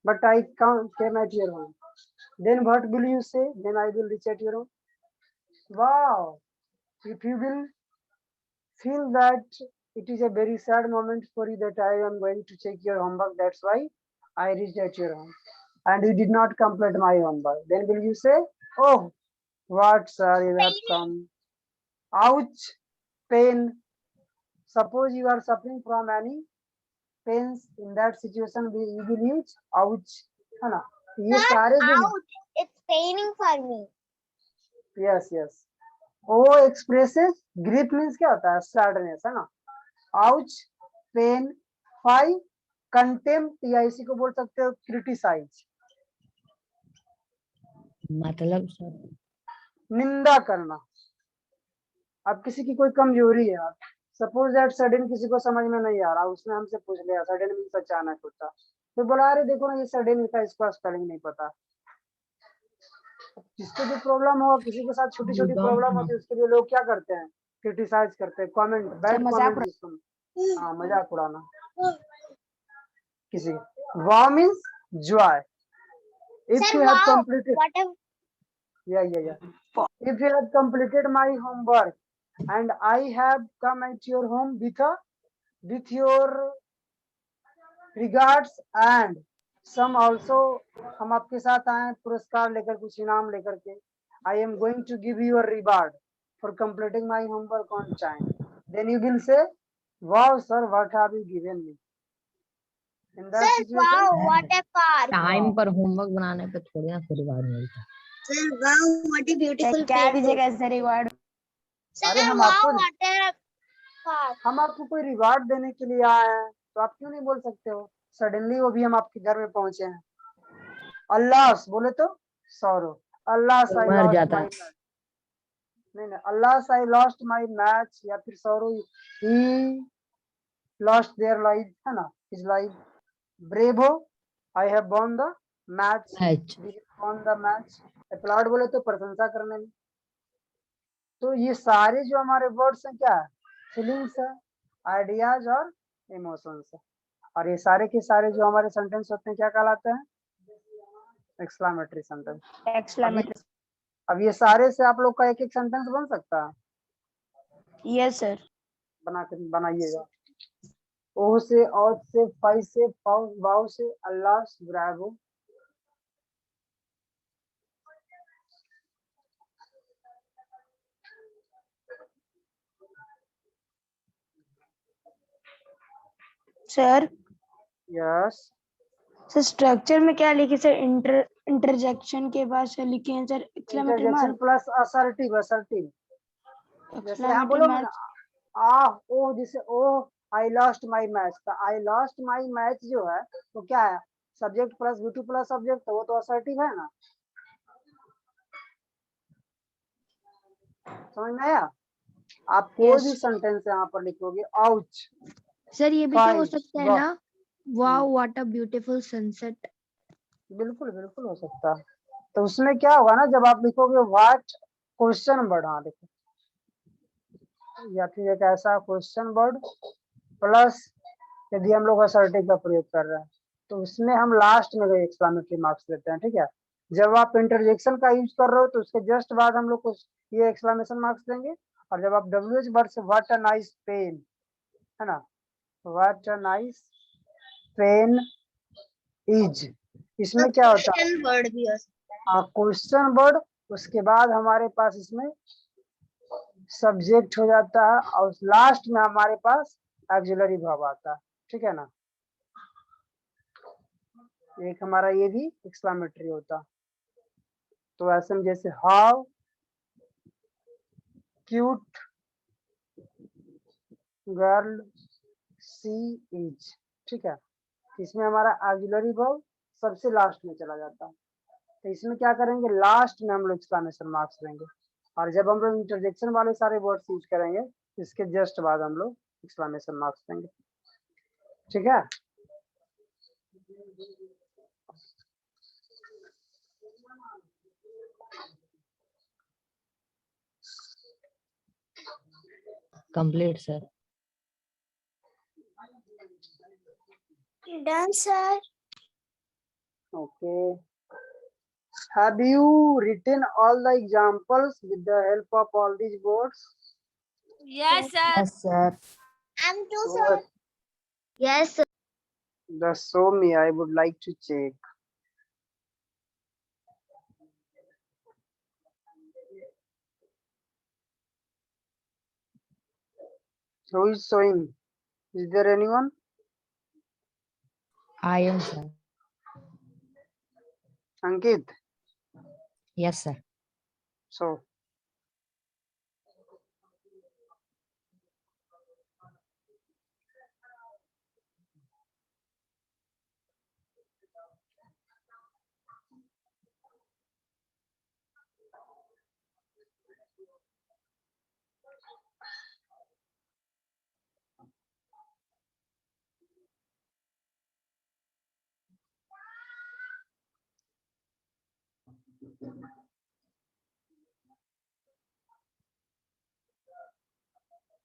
but I came at your home. Then what will you say? Then I will reach at your home. Wow, if you will feel that it is a very sad moment for you that I am going to check your homework, that's why I reached at your home, and you did not complete my homework, then will you say, oh, what sir, you have come. Ouch, pain. Suppose you are suffering from any pains, in that situation you will use ouch, है ना। ये Sir, सारे जो ouch, it's paining for me. yes yes, O expresses grief means क्या होता है? sadness, है ना। ouch, pain, फाई, contempt या इसी को बोल सकते हो criticize, मतलब सर निंदा करना। अब किसी की कोई कमजोरी है, सपोज दैट सडन किसी को समझ में नहीं आ रहा, उसने हमसे पूछ लिया सडन मीन्स अचानक होता, तो बोला अरे देखो ना ये सडन का इसको स्पेलिंग नहीं पता। जिसको जो प्रॉब्लम हो, किसी के साथ छोटी छोटी प्रॉब्लम होती है, उसके लिए लोग क्या करते हैं? क्रिटिसाइज करते हैं, कमेंट, बैड कमेंट जिसको, हाँ मजाक उड़ाना किसी। वाह means Joy. If Sir, you have wow, completed, whatever. yeah. If you have completed my homework and I have come at your home with your regards and some also, हम आपके साथ आए पुरस्कार लेकर, कुछ इनाम लेकर के। I am going to give you a reward for completing my homework on time. Then you will say, wow sir, what have you given me? In that Sir, situation, wow, what a park. Time पर homework बनाने पे थोड़ी ना थोड़ी बार मिलता है। Sir, wow, what a beautiful क्या painting. दीजिएगा ऐसे रिवार्ड? Sir, अरे हम wow, आपको, what a park. हम आपको कोई रिवार्ड देने के लिए आए हैं, तो आप क्यों नहीं बोल सकते हो? सडनली वो भी हम आपके घर में पहुंचे हैं। अल्लाह बोले तो सौरव, अल्लाह तो आई मर लॉस्ट जाता माय है। मैच, नहीं Allah I lost my match, या फिर सौरव ही लॉस्ट देयर लाइफ, है ना, his life. Bravo, I have won the match, won the match. Applaud बोले तो प्रशंसा करने में। तो ये सारे जो हमारे वर्ड्स हैं क्या है? फीलिंग्स है, आइडियाज और इमोशंस है। और ये सारे के सारे जो हमारे सेंटेंस होते हैं क्या कहलाते हैं? Exclamatory sentence. एक्सक्लेमेटरी। अब ये सारे से आप लोग का एक एक सेंटेंस बन सकता है? Yes sir. बनाइएगा। ओ से, औ से, फाई से, वाव से, Allah, bravo. Sir yes sir, structure में क्या लिखे सर? इंटरजेक्शन के बाद सर लिखे हैं sir exclamatory interjection mark. Plus assertive, assertive. जैसे यहाँ बोलो एक्सक्लेमेटरी ना, ओ जैसे ओ आई लॉस्ट माय मैच, तो आई लॉस्ट माय मैच जो है तो क्या है? Subject plus V2 plus subject, तो वो तो असर्टिव है ना। समझ में आया? आप कोई Yes. भी सेंटेंस यहाँ पर लिखोगे, आउच, सर ये भी तो हो फाइन, सकता है ना, wow what a beautiful sunset. बिल्कुल बिल्कुल हो सकता है। तो उसमें क्या होगा ना, जब आप लिखोगे व्हाट क्वेश्चन वर्ड, हाँ देखो, या फिर एक ऐसा क्वेश्चन वर्ड प्लस यदि हम लोग असर्टिव का प्रयोग कर रहे हैं तो उसमें हम लास्ट में कोई एक्सक्लेमेटरी मार्क्स देते हैं, ठीक है। जब आप इंटरजेक्शन का यूज कर रहे हो तो उसके जस्ट बाद हम लोग को ये एक्सक्लेमेशन मार्क्स देंगे, और जब आप डब्ल्यूएच वर्ड से व्हाट अ नाइस पेन, है ना, what a nice pen is, इसमें क्या होता है, क्वेश्चन वर्ड भी हो सकता है। क्वेश्चन वर्ड, उसके बाद हमारे पास इसमें सब्जेक्ट हो जाता है, और लास्ट में हमारे पास ऑक्सिलरी वर्ब आता है, ठीक है ना। एक हमारा ये भी एक्सक्लेमेटरी होता। तो ऐसे में जैसे how cute girl she is, ठीक है, इसमें हमारा ऑक्सिलरी वर्ब सबसे लास्ट में चला जाता है। तो इसमें क्या करेंगे, लास्ट में हम लोग एक्सक्लेमेशन मार्क्स देंगे, और जब हम लोग इंटरजेक्शन वाले सारे वर्ड्स यूज करेंगे इसके जस्ट बाद हम लोग एक्सक्लेमेशन मार्क्स देंगे, ठीक है। Complete, sir. Done, sir. Okay. Have you written all the examples with the help of all these words? Yes, sir. Yes, sir. I'm too, So, sir. Yes, sir. just show me. I would like to check. Who is showing? Is there anyone? I am, sir. Ankit. Yes, sir. So.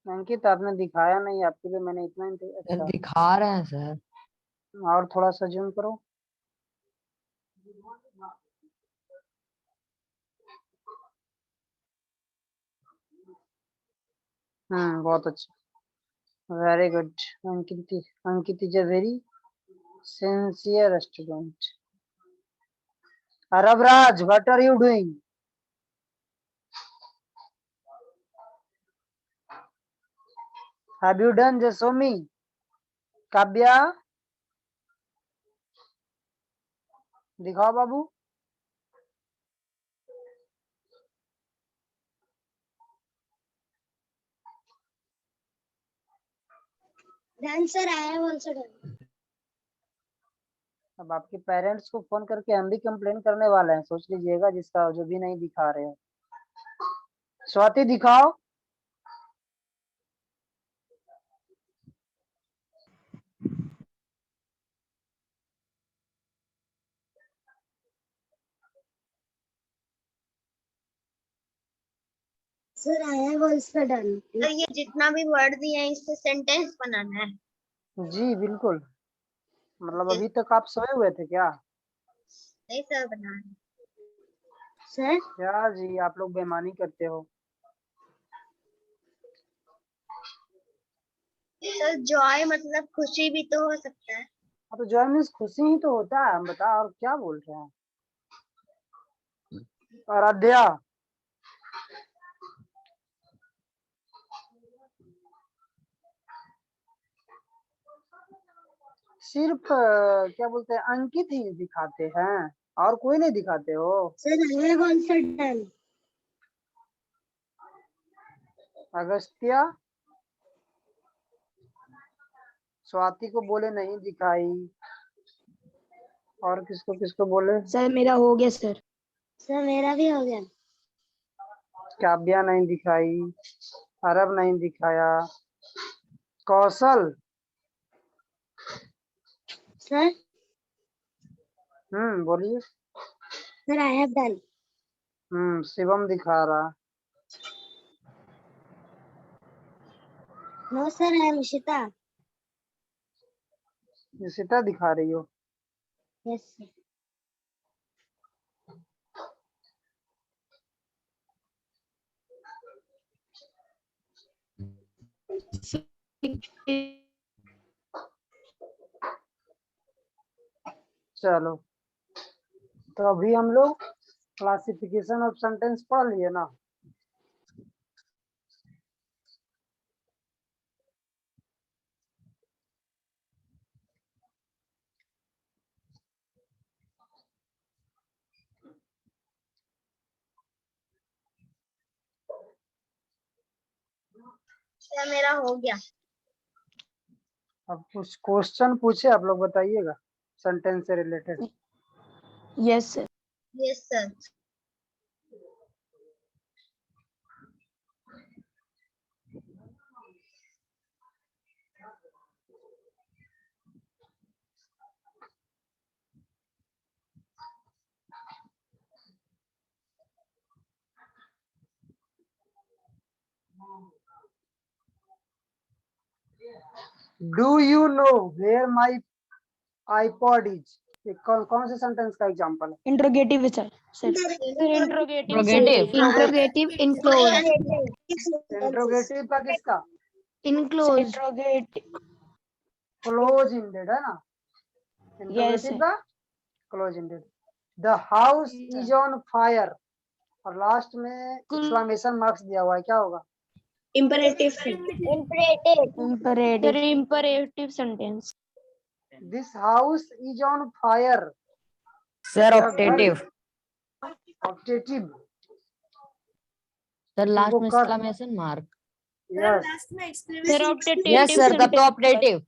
अंकित आपने दिखाया नहीं, आपके लिए मैंने इतना ही sir अच्छा। दिखा रहे हैं सर। और थोड़ा सा जूम करो। बहुत अच्छा, very good. Ankit is a very sincere student. Aravraj, what are you doing? Have you done just show me? Kavya दिखाओ बाबू। Done, sir. I have also done. अब आपके पेरेंट्स को फोन करके हम भी कंप्लेन करने वाले हैं, सोच लीजिएगा, जिसका जो भी नहीं दिखा रहे हैं। स्वाति दिखाओ। Sir, I have also done. तो ये जितना भी वर्ड दिए हैं इससे सेंटेंस बनाना है। जी बिल्कुल, मतलब अभी तक आप सोए हुए थे क्या? नहीं सर, बनाना सर। क्या जी, आप लोग बेईमानी करते हो। सर जॉय मतलब खुशी भी तो हो सकता है। हाँ तो जॉय मीन्स खुशी ही तो होता है, हम बता और क्या बोल रहे हैं। आराध्या सिर्फ क्या बोलते हैं अंकित ही दिखाते हैं और कोई नहीं दिखाते हो? Sir I have also done. Agastya Swati को बोले नहीं दिखाई, और किसको किसको बोले? सर मेरा हो गया सर। सर मेरा भी हो गया। काव्या नहीं दिखाई, अरब नहीं दिखाया। कौशल, Sir, बोलिए। sir, I have done. Shivam दिखा रहा। No, sir, I am Ishita. Sita दिखा रही हो। Yes, sir. चलो, तो अभी हम लोग क्लासिफिकेशन ऑफ सेंटेंस पढ़ लिए ना। सर मेरा हो गया। अब कुछ क्वेश्चन पूछे, आप लोग बताइएगा सेंटेंस से related. Yes sir. Yes, sir. Do you know where my iPod is? कौन से सेंटेंस का एग्जांपल है? Interrogative sir. Sir Interrogative. Interrogative. Interrogative enclose. Interrogative का किसका? इनक्लोज। इंट्रोगेटिव क्लोज इंडेड है ना। Interrogative sir. का close ended. The house is on fire, और लास्ट में एक्सक्लेमेशन मार्क्स दिया हुआ है, क्या होगा? Imperative. Imperative. Imperative sentence. This house is on fire. Sir, optative. Optative. Sir, last इनको में कर। exclamation mark. Yes, Sir, optative. Yes, sir, तब तो optative.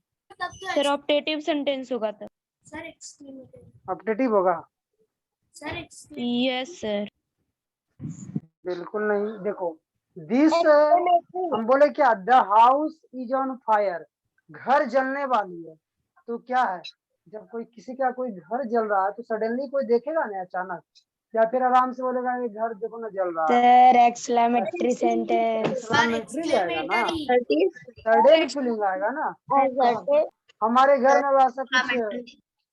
Sir, optative sentence होगा तब। ऑप्टेटिव होगा। Yes sir. बिल्कुल नहीं। देखो, दिस हम बोले क्या? The house is on fire, घर जलने वाली है। तो क्या है, जब कोई किसी का कोई घर जल रहा है तो सडनली कोई देखेगा ना अचानक, या फिर आराम से बोलेगा ये घर देखो ना जल रहा है। Sir, exclamatory sentence. एक्सक्लेमेटरी आएगा ना, सडन फीलिंग आएगा ना। हमारे घर में वैसा कुछ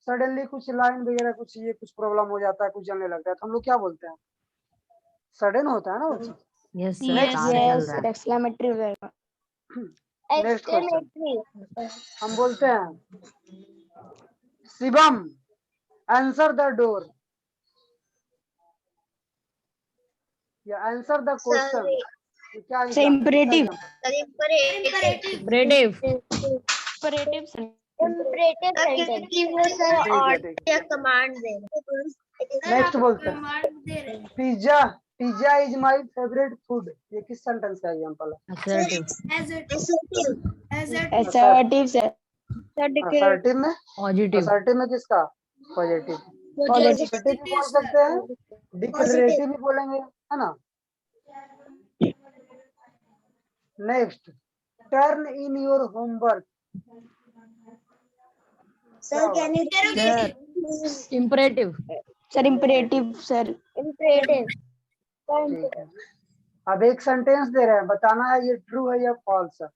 सडनली कुछ लाइन वगैरह कुछ ये कुछ प्रॉब्लम हो जाता है, कुछ जलने लगता है, तो हम लोग क्या बोलते हैं? सडन होता है ना वो चीज। Yes, sir. Yes, car yes, चल रहा है. exclamatory होगा। नेक्स्ट क्वेश्चन हम बोलते हैं, शिवम आंसर द डोर, या आंसर द क्वेश्चन। क्या Imperative. Imperative. Imperative sentence. Command दे। नेक्स्ट बोलते हैं, pizza pizza is my favourite food. ये किस सेंटेंस का एग्जांपल है? Assertive. Assertive sir. असर्टिव में? Positive. असर्टिव में किसका? पॉजिटिव। Positive. असर्टिव भी बोल सकते हैं, डिक्लेरेटिव भी बोलेंगे, है ना। Next, turn in your homework. Sir, can you Sir, imperative. Sir, imperative sir. Imperative. ठीक है, अब एक सेंटेंस दे रहे हैं, बताना है ये ट्रू है या फॉल्स है।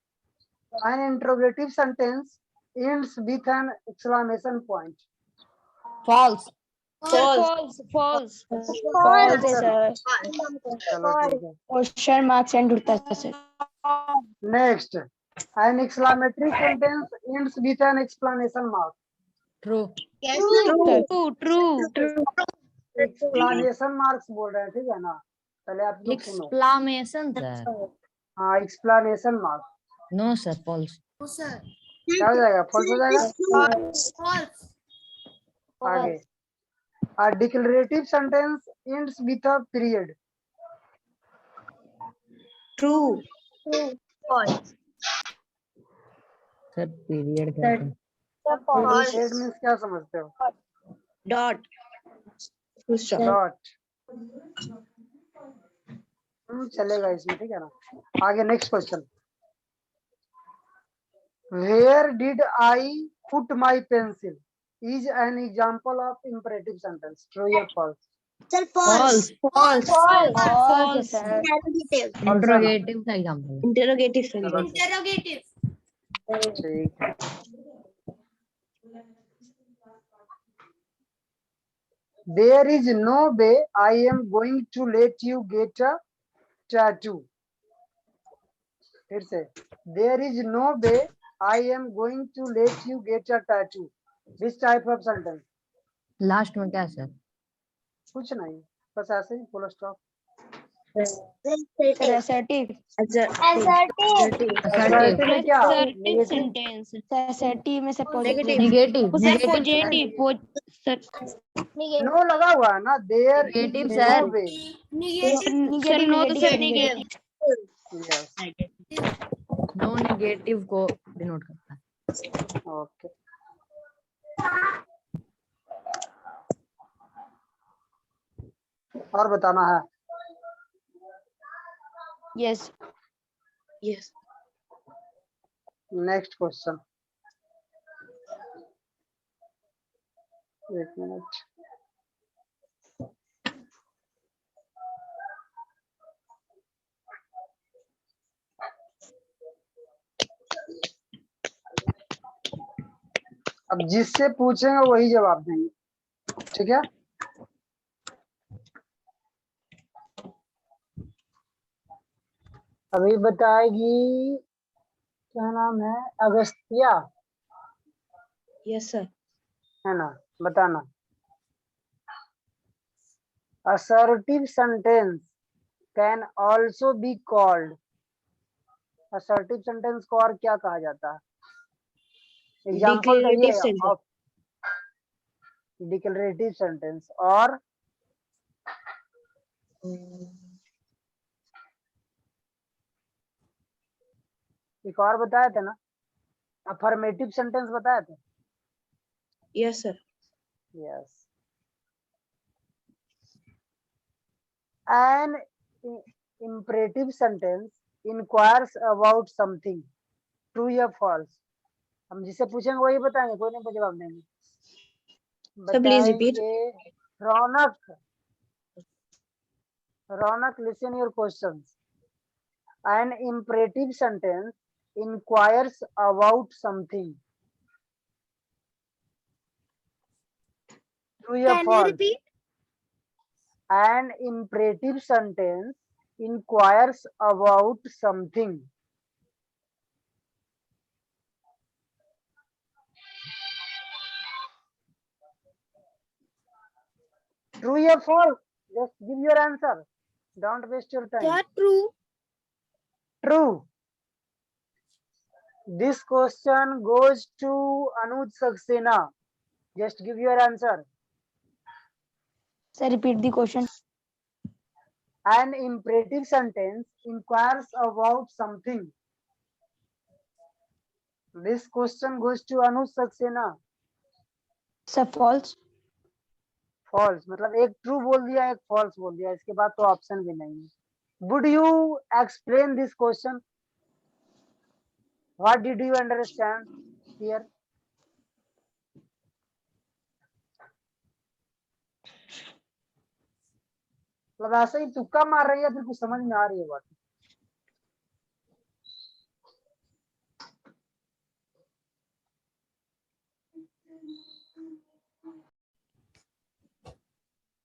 An interrogative sentence ends with an exclamation point. False. False. False. False है sir. चलो ठीक है। Question mark send होता है sir. Next, an exclamatory sentence ends with an exclamation mark. True. True. Explanation marks बोल रहे हैं, ठीक है ना। पहले आप लोग सुनो। Exclamation, sir. हाँ, explanation mark. No, sir. False. क्या हो जाएगा? फॉल्स हो जाएगा। आगे, a declarative sentence ends with a period. True. False. Sir, period कहते हैं. Period means क्या समझते हो? Dot. डॉट। चलेगा इसमें, ठीक है ना। आगे next question, where did I put my pencil is an example of imperative sentence, true या false? Sir, False. false. False, sir. Negative. Interrogative का एग्जांपल है। Interrogative चलो sentence. Interrogative. ठीक है। There is no way I am going to let you get a tattoo. फिर से, there is no way I am going to let you get a tattoo. Which type of sentence? Last में क्या है sir? कुछ नहीं, बस ऐसे ही full stop. Sir, assertive. Assertive. Assertive में क्या? Assertive Negative? sentence. Sir, assertive में से positive. Negative. Sir, Negative. positive. Sir, Negative. No लगा हुआ है ना, there is Negative, no sir. way. sir, no to sir, Negative. Yes. No negative को denote करता है। Okay. और बताना है? yes. Yes. नेक्स्ट क्वेश्चन, एक मिनट। अब जिससे पूछेंगे वही जवाब देंगे, ठीक है? अभी बताएगी, क्या नाम है, अगस्तिया Yes, sir. है ना, बताना। Assertive sentence can also be called, assertive sentence को और क्या कहा जाता है? एग्जाम्पल Declarative चाहिए sentence. ऑफ डिक्लेरेटिव सेंटेंस, और एक और बताया था ना, अफर्मेटिव सेंटेंस बताया था। Yes, sir. Yes. An imperative sentence inquires about something, true या false? हम जिसे पूछेंगे वही बताएंगे, कोई नहीं जवाब देंगे। Sir, please repeat. बताएंगे। रौनक, रौनक, listen your questions. An imperative sentence inquires about something, true या Can you false? repeat? An imperative sentence inquires about something. True or false? Just give your answer. Don't waste your time. Sir, true. True. This question goes to Anuj Saxena. Just give your answer. Sir, repeat the question. An imperative sentence inquires about something. This question goes to Anuj Saxena. Sir, false. False. मतलब एक true बोल दिया, एक false बोल दिया, इसके बाद तो ऑप्शन भी नहीं है। Would you explain this question? What did you understand here? मतलब ऐसे ही तुक्का मार रही है, फिर कुछ समझ में आ रही है बात?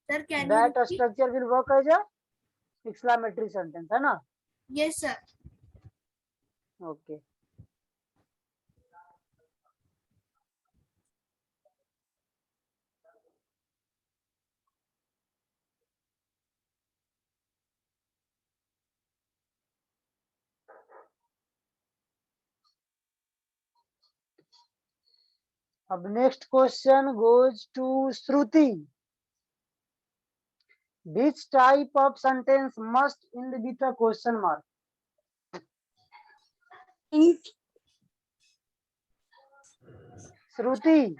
Sir, can you That repeat? structure will work as a exclamatory sentence, है ना? Yes, sir. Okay. अब next question goes to Shruti. Which type of sentence must end with a question mark? श्रुति,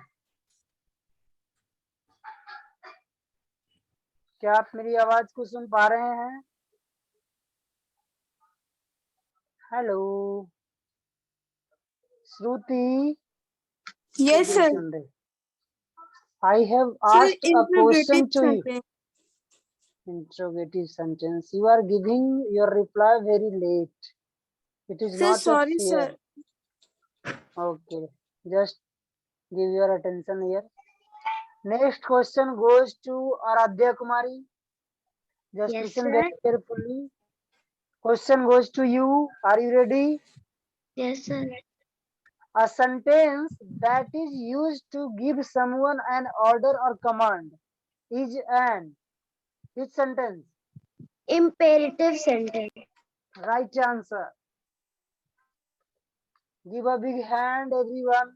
क्या आप मेरी आवाज को सुन पा रहे हैं? Hello Shruti. Yes, sir. I have Sir, asked a question interrogative to you. sentence. Interrogative sentence. You are giving your reply very late. It is Sir, not yet sorry, here. sir. Okay, just give your attention here. Next question goes to Aradhya Kumari. Just Yes, listen sir. very carefully. Question goes to you. Are you ready? Yes, sir. A sentence that is used to give someone an order or command is an which sentence? Imperative sentence. Right answer. Give a big hand, everyone.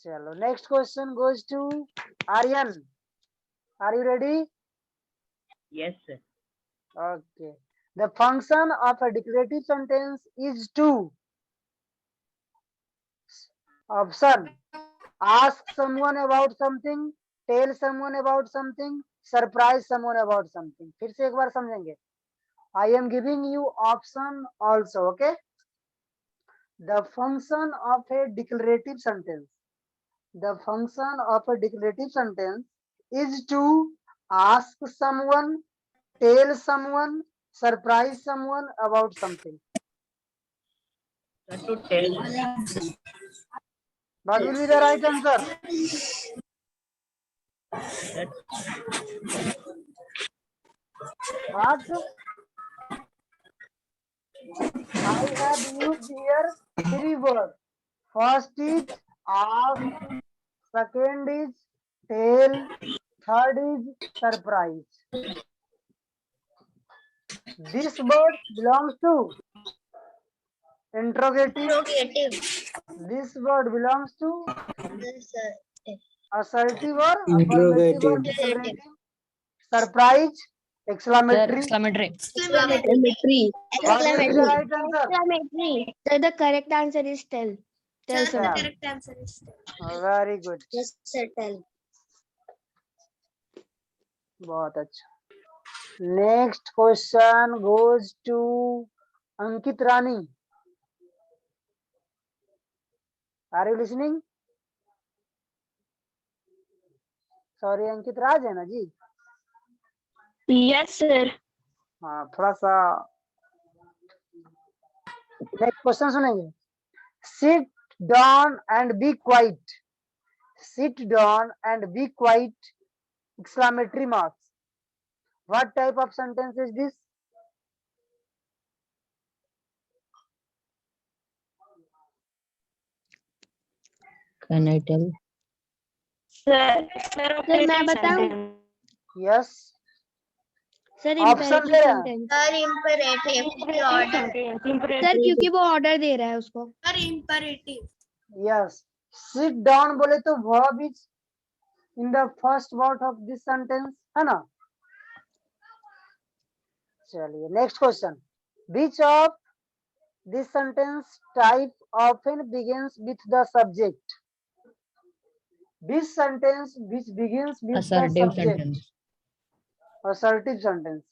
Chalo. Next question goes to Aryan. Are you ready? Yes, sir. Okay. The function of a declarative sentence is to option ask someone about something, tell someone about something, surprise someone about something. फिर से एक बार समझेंगे. I am giving you option also. Okay. The function of a declarative sentence. The function of a declarative sentence is to ask someone, tell someone, surprise someone about something. Sir, to tell. What will be the right answer? What? I have used here three words. First is ask, second is tell, third is surprise. This word belongs to interrogative. This word belongs to assertive or affirmative or declarative. Surprise, Sir, exclamatory. exclamatory. Exclamatory. What will be the right answer? Exclamatory. Sir, the correct answer is tell. Tell Yeah. someone. Very good. Yes, sir. Tell. बहुत अच्छा. Next question goes to Ankit Rani. Are you listening? Sorry, Ankit Raj है ना जी? Yes, sir. हाँ, थोड़ा सा next question सुनेंगे. Sit down and be quiet. Sit down and be quiet. Exclamatory marks. What type of sentence is this? Can I tell? Sir, मैं बताऊं? Yes. Sir, Option imperative दे रहा है. sentence. Sir, imperative. Sir, क्योंकि वो order दे रहा है उसको. Yes. Sit down बोले तो verb is in the first word of this sentence, है ना? चलिए next question. Which of this sentence type often begins with the subject? This sentence which begins with Assertive the subject. sentence. Assertive sentence.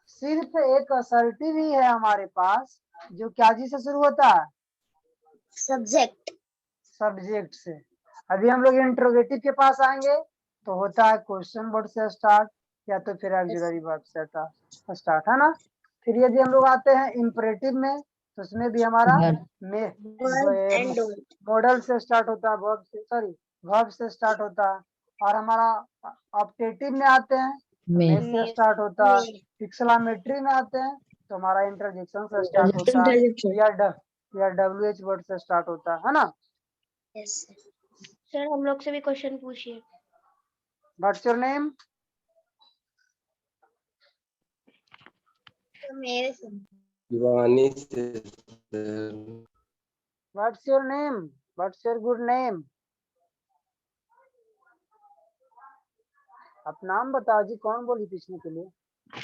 सिर्फ एक assertive ही है हमारे पास जो क्या जी से शुरू होता है? Subject. सब्जेक्ट से. अभी हम लोग इंट्रोगेटिव के पास आएंगे तो होता है क्वेश्चन वर्ड से स्टार्ट या तो फिर ऑक्सिलरी वर्ब से स्टार्ट, है ना? फिर यदि हम लोग आते हैं इंपरेटिव में तो उसमें भी हमारा मॉडल से स्टार्ट होता है, वर्ब से, सॉरी वर्ब से स्टार्ट होता है. और हमारा ऑप्टेटिव में आते हैं में से स्टार्ट होता है. एक्सक्लेमेटरी में आते हैं तो हमारा इंटरजेक्शन से स्टार्ट होता है या WH वर्ड से स्टार्ट होता है ना? Yes, sir. सर हम लोग से भी क्वेश्चन पूछिए. What's your name? तो मेरे से. What's your name? What's your good name? आप नाम बताओ जी. कौन बोली पूछने के लिए?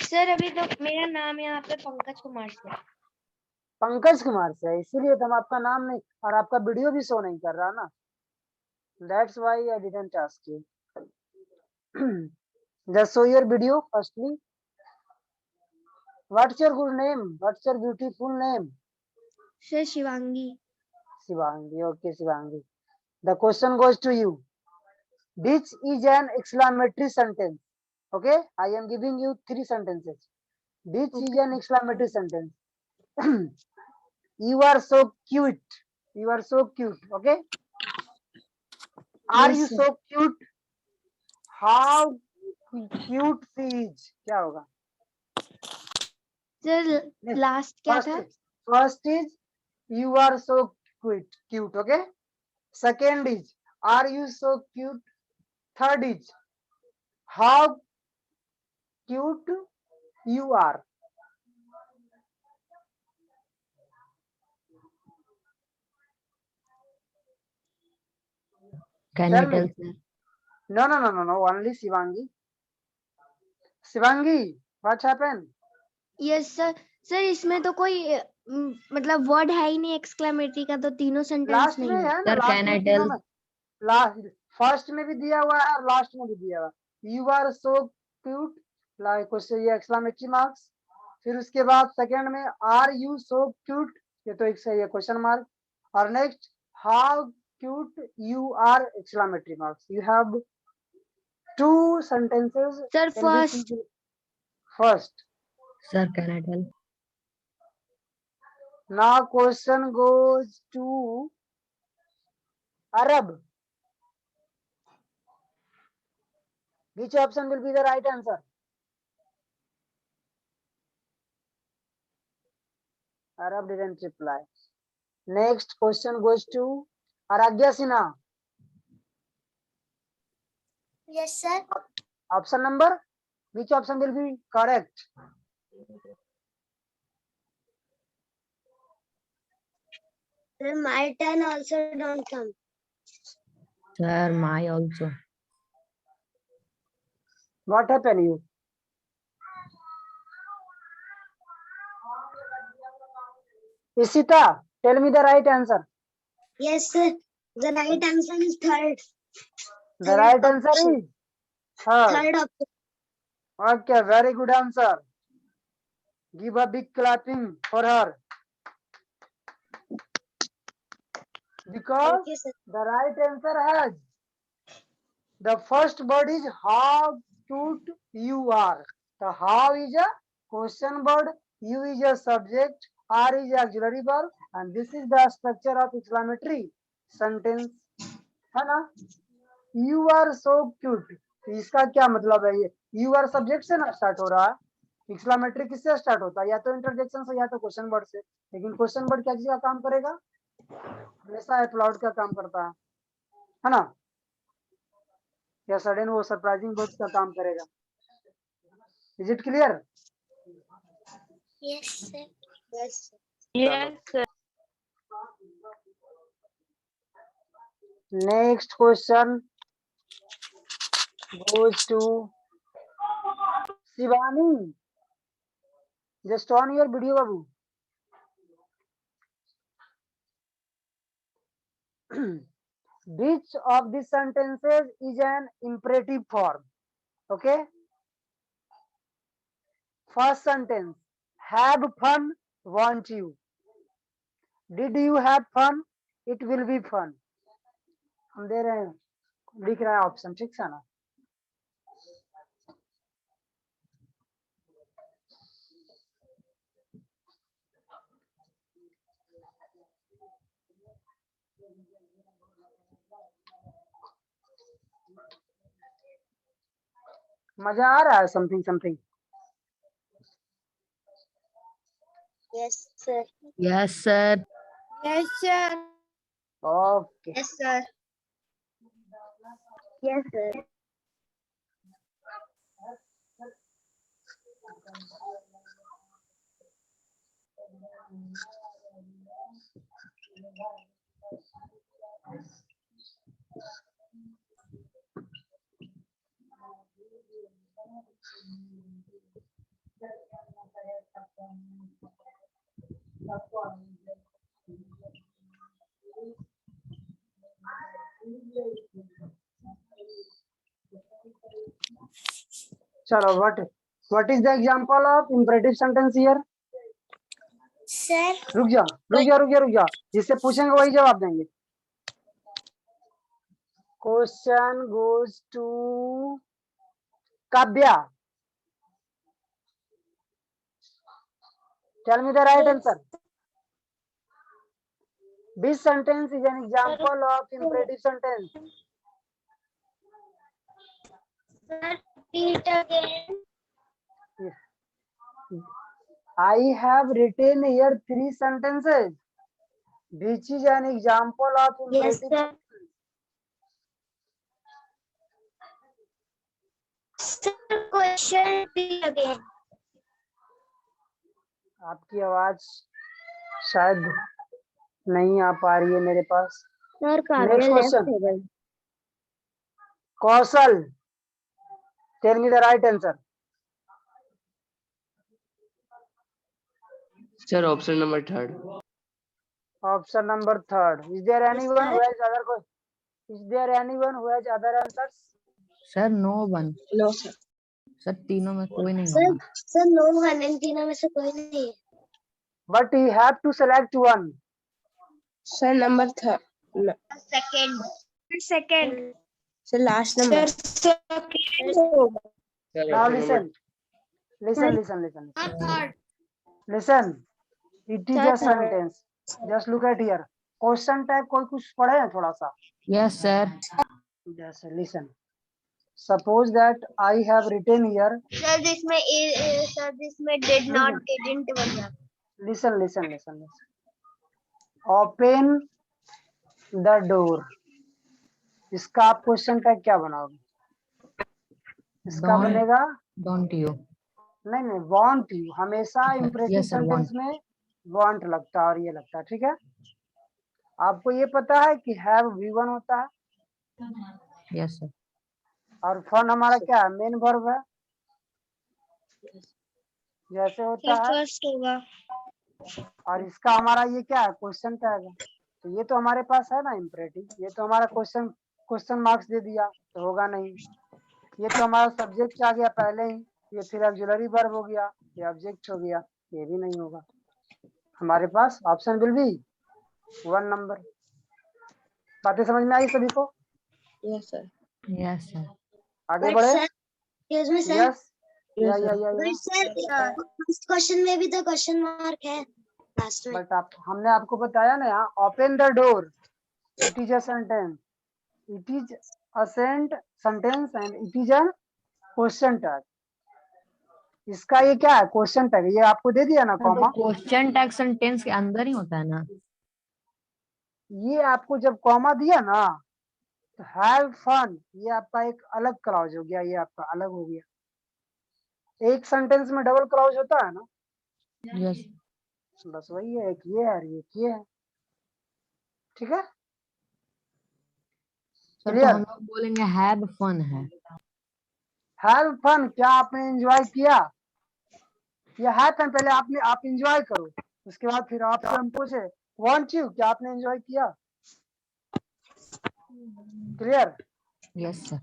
सर अभी तो मेरा नाम यहाँ पे पंकज कुमार से. पंकज कुमार से है, इसीलिए तो हम आपका नाम नहीं और आपका वीडियो भी शो नहीं कर रहा ना. That's why I didn't ask you. Just show your video firstly. What's your good name? What's your beautiful name? Sir Shivangi. Shivangi. Okay, Shivangi. The question goes to you. Which is an exclamatory sentence? Okay, I am giving you 3 sentences. Which is an exclamatory sentence? You are so cute. You are so cute. Okay. Are Yes, you sir. so cute? How cute she is. क्या होगा? Sir Yes. last क्या था? First is you are so cute. Cute. Okay. Second is are you so cute? Third is how cute you are. Can Tell you tell, me. sir? No. Only Shivangi. Shivangi, what happened? Yes sir. Sir इसमें तो कोई मतलब word है ही नहीं exclamatory का, तो तीनों sentence last नहीं में है। है ना, Sir, लास्ट can में I तीनों tell? में, लास्ट फर्स्ट में भी दिया हुआ है और लास्ट में भी दिया हुआ है। You are so cute, like question ये एक्सक्लेमेटरी मार्क्स। फिर उसके बाद सेकंड में आर यू सो क्यूट, ये तो एक सही है क्वेश्चन मार्क। और next how cute you are exclamatory marks. You have 2 sentences sir in which first you- first. Sir, can I tell? Now question goes to Arab. Which option will be the right answer? Arab didn't reply. Next question goes to Aragya Sinha. Yes, sir. Option number, which option will be correct? Sir, my turn also don't come. Sir, my also. What happened you? Isita, tell me the right answer. Yes, sir. The right answer is third. The right answer is third. Third option. Okay, very good answer. Give a big clapping for her. Because Thank you, sir. the right answer has the first word is how cute you are. The how is a question word, you is a subject, are is auxiliary verb, and this is the structure of exclamatory sentence, है ना? You are so cute, इसका क्या मतलब है? ये you are subject से ना start हो रहा है, एक्सक्लेमेटरी किससे स्टार्ट होता है? या तो इंटरजेक्शन से या तो क्वेश्चन वर्ड से। लेकिन क्वेश्चन वर्ड क्या चीज का काम करेगा? हमेशा एप्लॉड का काम करता है ना? या सडन वो सरप्राइजिंग वर्ड्स का काम करेगा। Is it clear? Yes, sir. Yes, sir. Yes, sir. Next question goes to Shivani. Just on your video, Babu. Which of these sentences is an imperative form? Okay. First sentence, have fun, want you. Did you have fun? It will be fun. हम दे रहे हैं, लिख रहा है option, ठीक है ना? मजा आ रहा है? Something something. Yes, sir. Yes, sir. Yes, sir. Okay, Yes, sir. Yes, sir. चलो what What is the example of imperative sentence here? Sir, रुक जा, जिससे पूछेंगे वही जवाब देंगे. Question goes to Kavya. Tell me the right answer. This sentence is an example of imperative sentence. sir, repeat again. I have written here 3 sentences, which is an example of Yes, imperative. sir. Sir, question repeat again. आपकी आवाज शायद नहीं आ पा रही है मेरे पास. Sir, Next question. Kaushal, tell me the right answer. Sir, option number 3rd. Option number 3rd. Is there anyone who has other Is there anyone who has other answers? Sir no one. No, sir. Sir तीनों में कोई नहीं Sir, होगा. sir, no one. इन तीनों में से कोई नहीं है. But you have to select one. Sir, number 3rd. No. Second. Second. Sir, last number. Sir, Now listen. Listen. It is a sentence. Just look at here. Question type कोई कुछ पढ़े हैं थोड़ा सा? Yes sir. Yes, listen. Suppose that I have written here. sir, this में did not, didn't बना. Listen. Open the door. इसका आप क्वेश्चन टैग क्या बनाओगे? इसका Don't. बनेगा Don't you. नहीं want you. हमेशा इम्परेटिव Yes, sir, सेंटेंस में want लगता है और ये लगता है. ठीक है, आपको ये पता है कि have V1 होता है. Yes sir. और फन हमारा क्या है? मेन वर्ब है. जैसे होता है फर्स्ट होगा. और इसका हमारा ये क्या है? क्वेश्चन टैग है. तो ये तो हमारे पास है ना इम्परेटिव. ये तो हमारा क्वेश्चन मार्क्स दे दिया तो होगा नहीं. ये तो हमारा सब्जेक्ट आ गया पहले ही. ये फिर ऑक्सिलरी वर्ब हो गया, ये ऑब्जेक्ट हो गया, ये भी नहीं होगा. हमारे पास ऑप्शन विल बी 1 नंबर. बातें समझ में आई सभी को? Yes, sir. Yes sir. आगे बढ़े. Excuse me, sir. यस या But sir, फर्स्ट क्वेश्चन में भी तो क्वेश्चन मार्क है लास्ट में. बट हमने आपको बताया ना यहाँ open the door. It is a sentence. It is a sentence and it is a question tag. इसका ये क्या है? Question tag. ये आपको दे दिया ना कॉमा. क्वेश्चन टैग सेंटेंस के अंदर ही होता है ना. ये आपको जब कॉमा दिया ना तो हैव फन, ये आपका एक अलग क्लॉज हो गया. ये आपका अलग हो गया. एक सेंटेंस में डबल क्लॉज होता है ना. Yes. बस वही है. एक ये है और एक ये है. ठीक है, सर तो क्लियर. हम लोग बोलेंगे हैव फन है. हैव फन, क्या आपने एंजॉय किया? या हैव फन पहले आप एंजॉय करो, उसके बाद फिर आपसे हम पूछे वांट यू, क्या आपने एंजॉय किया? Clear. Yes sir.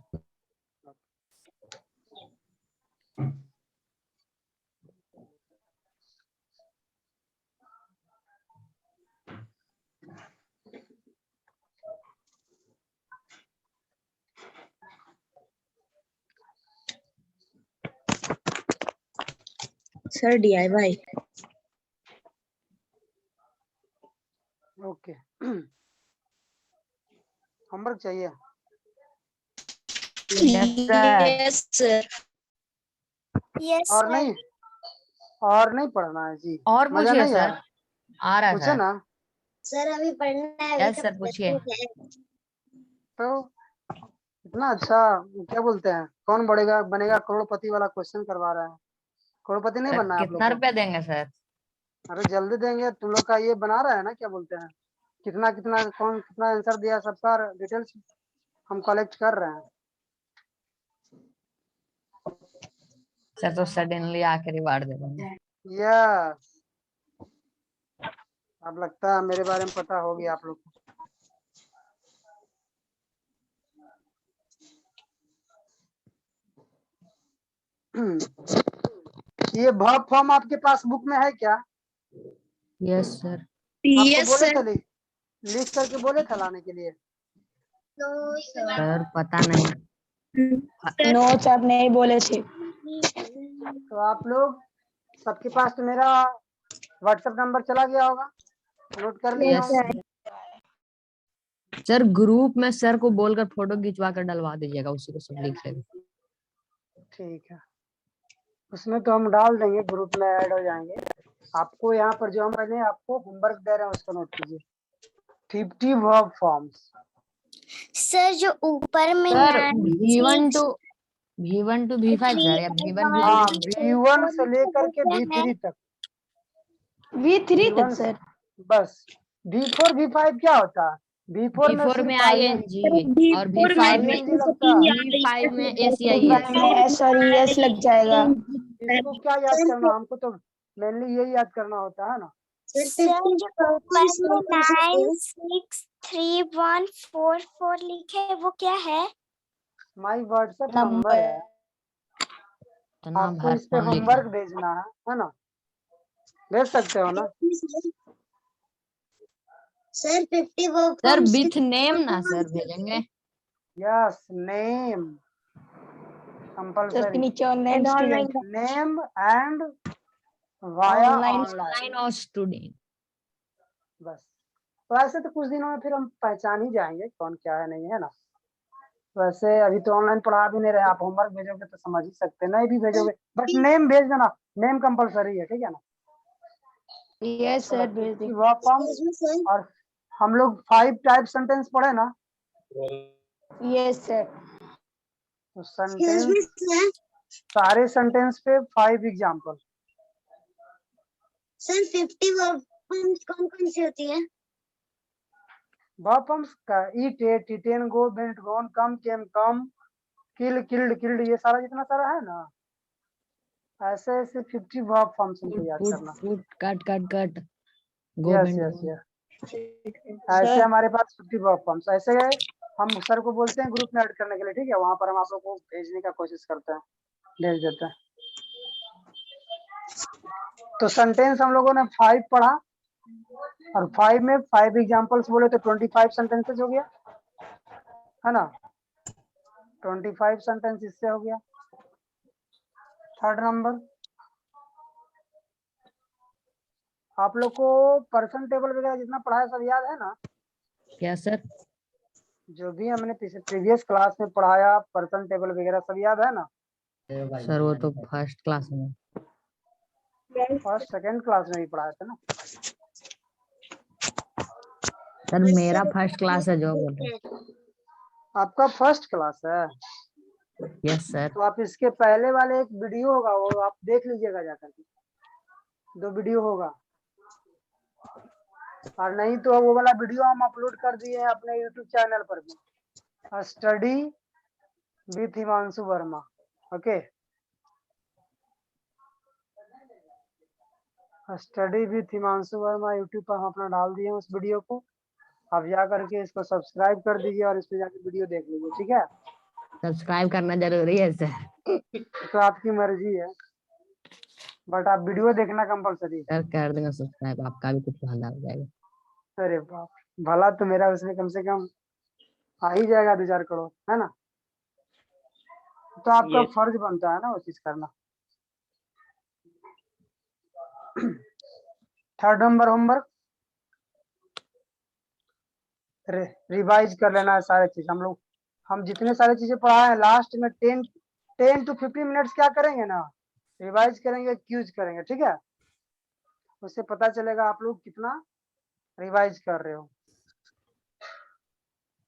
Sir, DIY. Okay. Homework चाहिए? Yes sir. Yes, और sir. नहीं पढ़ना है जी. और मजा पूछिए नहीं सर. आ रहा है पूछे सर. ना. सर अभी पढ़ना है. Yes sir, पूछिए. तो इतना अच्छा क्या बोलते हैं, कौन बनेगा करोड़पति वाला क्वेश्चन करवा रहा है. करोड़पति नहीं सर, बनना है आप लोग कितना को. रुपया देंगे सर? अरे जल्दी देंगे. तुम लोग का ये बना रहा है ना, क्या बोलते हैं, कितना कौन कितना आंसर दिया सबका डिटेल्स हम कलेक्ट कर रहे हैं. सर तो सडनली आके रिवार्ड दे देंगे. यस, अब लगता है मेरे बारे में पता होगी आप लोग को. ये वर्ब फॉर्म आपके पास बुक में है क्या? Yes sir. आपको बोले थे लिख करके बोले थे लाने के लिए? सर पता नहीं। नो सर नहीं बोले थे। तो आप लोग सबके पास तो मेरा व्हाट्सएप नंबर चला गया होगा, नोट कर लिया यस होगा। सर ग्रुप में सर को बोलकर फोटो खिंचवा कर डलवा दीजिएगा, उसी को सब लिख लेंगे। ठीक है, उसमें तो हम डाल देंगे, ग्रुप में ऐड हो जाएंगे। आपको यहाँ पर जो हम मैंने आपको होमवर्क दे रहे हैं उसको नोट कीजिए। 50 वर्ब फॉर्म्स। सर जो ऊपर में sir V1 to V5 sir, या V1 हाँ, V1 से लेकर के V3 तक। V3 तक सर। बस V4 V5 क्या होता है? V4 में V4 सिर्फ में ING और V5 में ING लगता है। V5 में SEIS। एस और ES लग जाएगा। इसको क्या याद करना, हमको तो मेनली यही याद करना होता है ना। सर जो ऊपर में 9 6 3 1 4 4 लिखे है वो क्या है? माई व्हाट्सएप नंबर है, आपको इस पे होमवर्क भेजना है ना, भेज सकते हो ना। Sir 50 verb sir with name ना सर भेजेंगे। यस, नेम कंपलसरी, नीचे online student. Name and via online. Online और स्टूडेंट। बस, तो ऐसे तो कुछ दिनों में फिर हम पहचान ही जाएंगे कौन क्या है नहीं है ना। वैसे अभी तो ऑनलाइन पढ़ा भी नहीं रहे, आप होमवर्क भेजोगे तो समझ ही सकते, नहीं भी भेजोगे बट नेम भेज देना, नेम कंपलसरी है, ठीक है ना। यस सर भेज दें। वर्ब फॉर्म, और हम लोग 5 टाइप सेंटेंस पढ़े ना। Yes sir. तो सेंटेंस, सारे सेंटेंस पे 5 एग्जांपल। सर 50 वर्ब फॉर्म्स कौन कौन सी होती है? वर्ब फॉर्म्स का eat ate eaten go went gone come came come kill killed killed, ये सारा जितना सारा है ना, ऐसे ऐसे 50 वर्ब फॉर्म्स हमको याद करना। Put cut cut cut go yes yes yes, ऐसे हमारे पास 50 वर्ब फॉर्म्स। ऐसे हम सर को बोलते हैं ग्रुप में ऐड करने के लिए, ठीक है, वहां पर हम आप लोग को भेजने का कोशिश करते हैं, भेज देते हैं। तो सेंटेंस हम लोगों ने 5 पढ़ा, और 5 में 5 एग्जांपल्स बोले तो 25 सेंटेंसेस हो गया, है ना। 25 सेंटेंस इससे हो गया। थर्ड नंबर, आप लोग को पर्सन टेबल वगैरह जितना पढ़ाया सब याद है ना? क्या सर? जो भी हमने प्रीवियस क्लास में पढ़ाया पर्सन टेबल वगैरह सब याद है ना? सर वो तो फर्स्ट क्लास में, फर्स्ट सेकंड क्लास में भी पढ़ाया था ना। सर मेरा फर्स्ट क्लास है जो बोल रहे हैं। आपका फर्स्ट क्लास है? Yes sir. तो आप इसके पहले वाले एक वीडियो होगा वो आप देख लीजिएगा जाकर के, 2 वीडियो होगा, और नहीं तो वो वाला वीडियो हम अपलोड कर दिए हैं अपने YouTube चैनल पर भी, study with Himanshu Verma. Okay, study with Himanshu Verma YouTube पर हम अपना डाल दिए उस वीडियो को, आप जा करके इसको सब्सक्राइब कर दीजिए और इस पे जाके वीडियो देख लीजिए, ठीक है। सब्सक्राइब करना जरूरी है सर? तो आपकी मर्जी है, बट आप वीडियो देखना कंपलसरी है। सर कर देंगे सब्सक्राइब, आपका भी कुछ भला हो जाएगा। अरे बाप, भला तो मेरा उसमें कम से कम आ ही जाएगा 2-4 करोड़, है ना। तो आपका फर्ज बनता है ना वो चीज करना। थर्ड नंबर होमवर्क, रिवाइज कर लेना है सारे चीज। हम जितने सारे चीजें पढ़ाए हैं लास्ट में 10 to 15 मिनट्स क्या करेंगे ना, रिवाइज करेंगे, क्यूज करेंगे, ठीक है। उससे पता चलेगा आप लोग कितना रिवाइज कर रहे हो।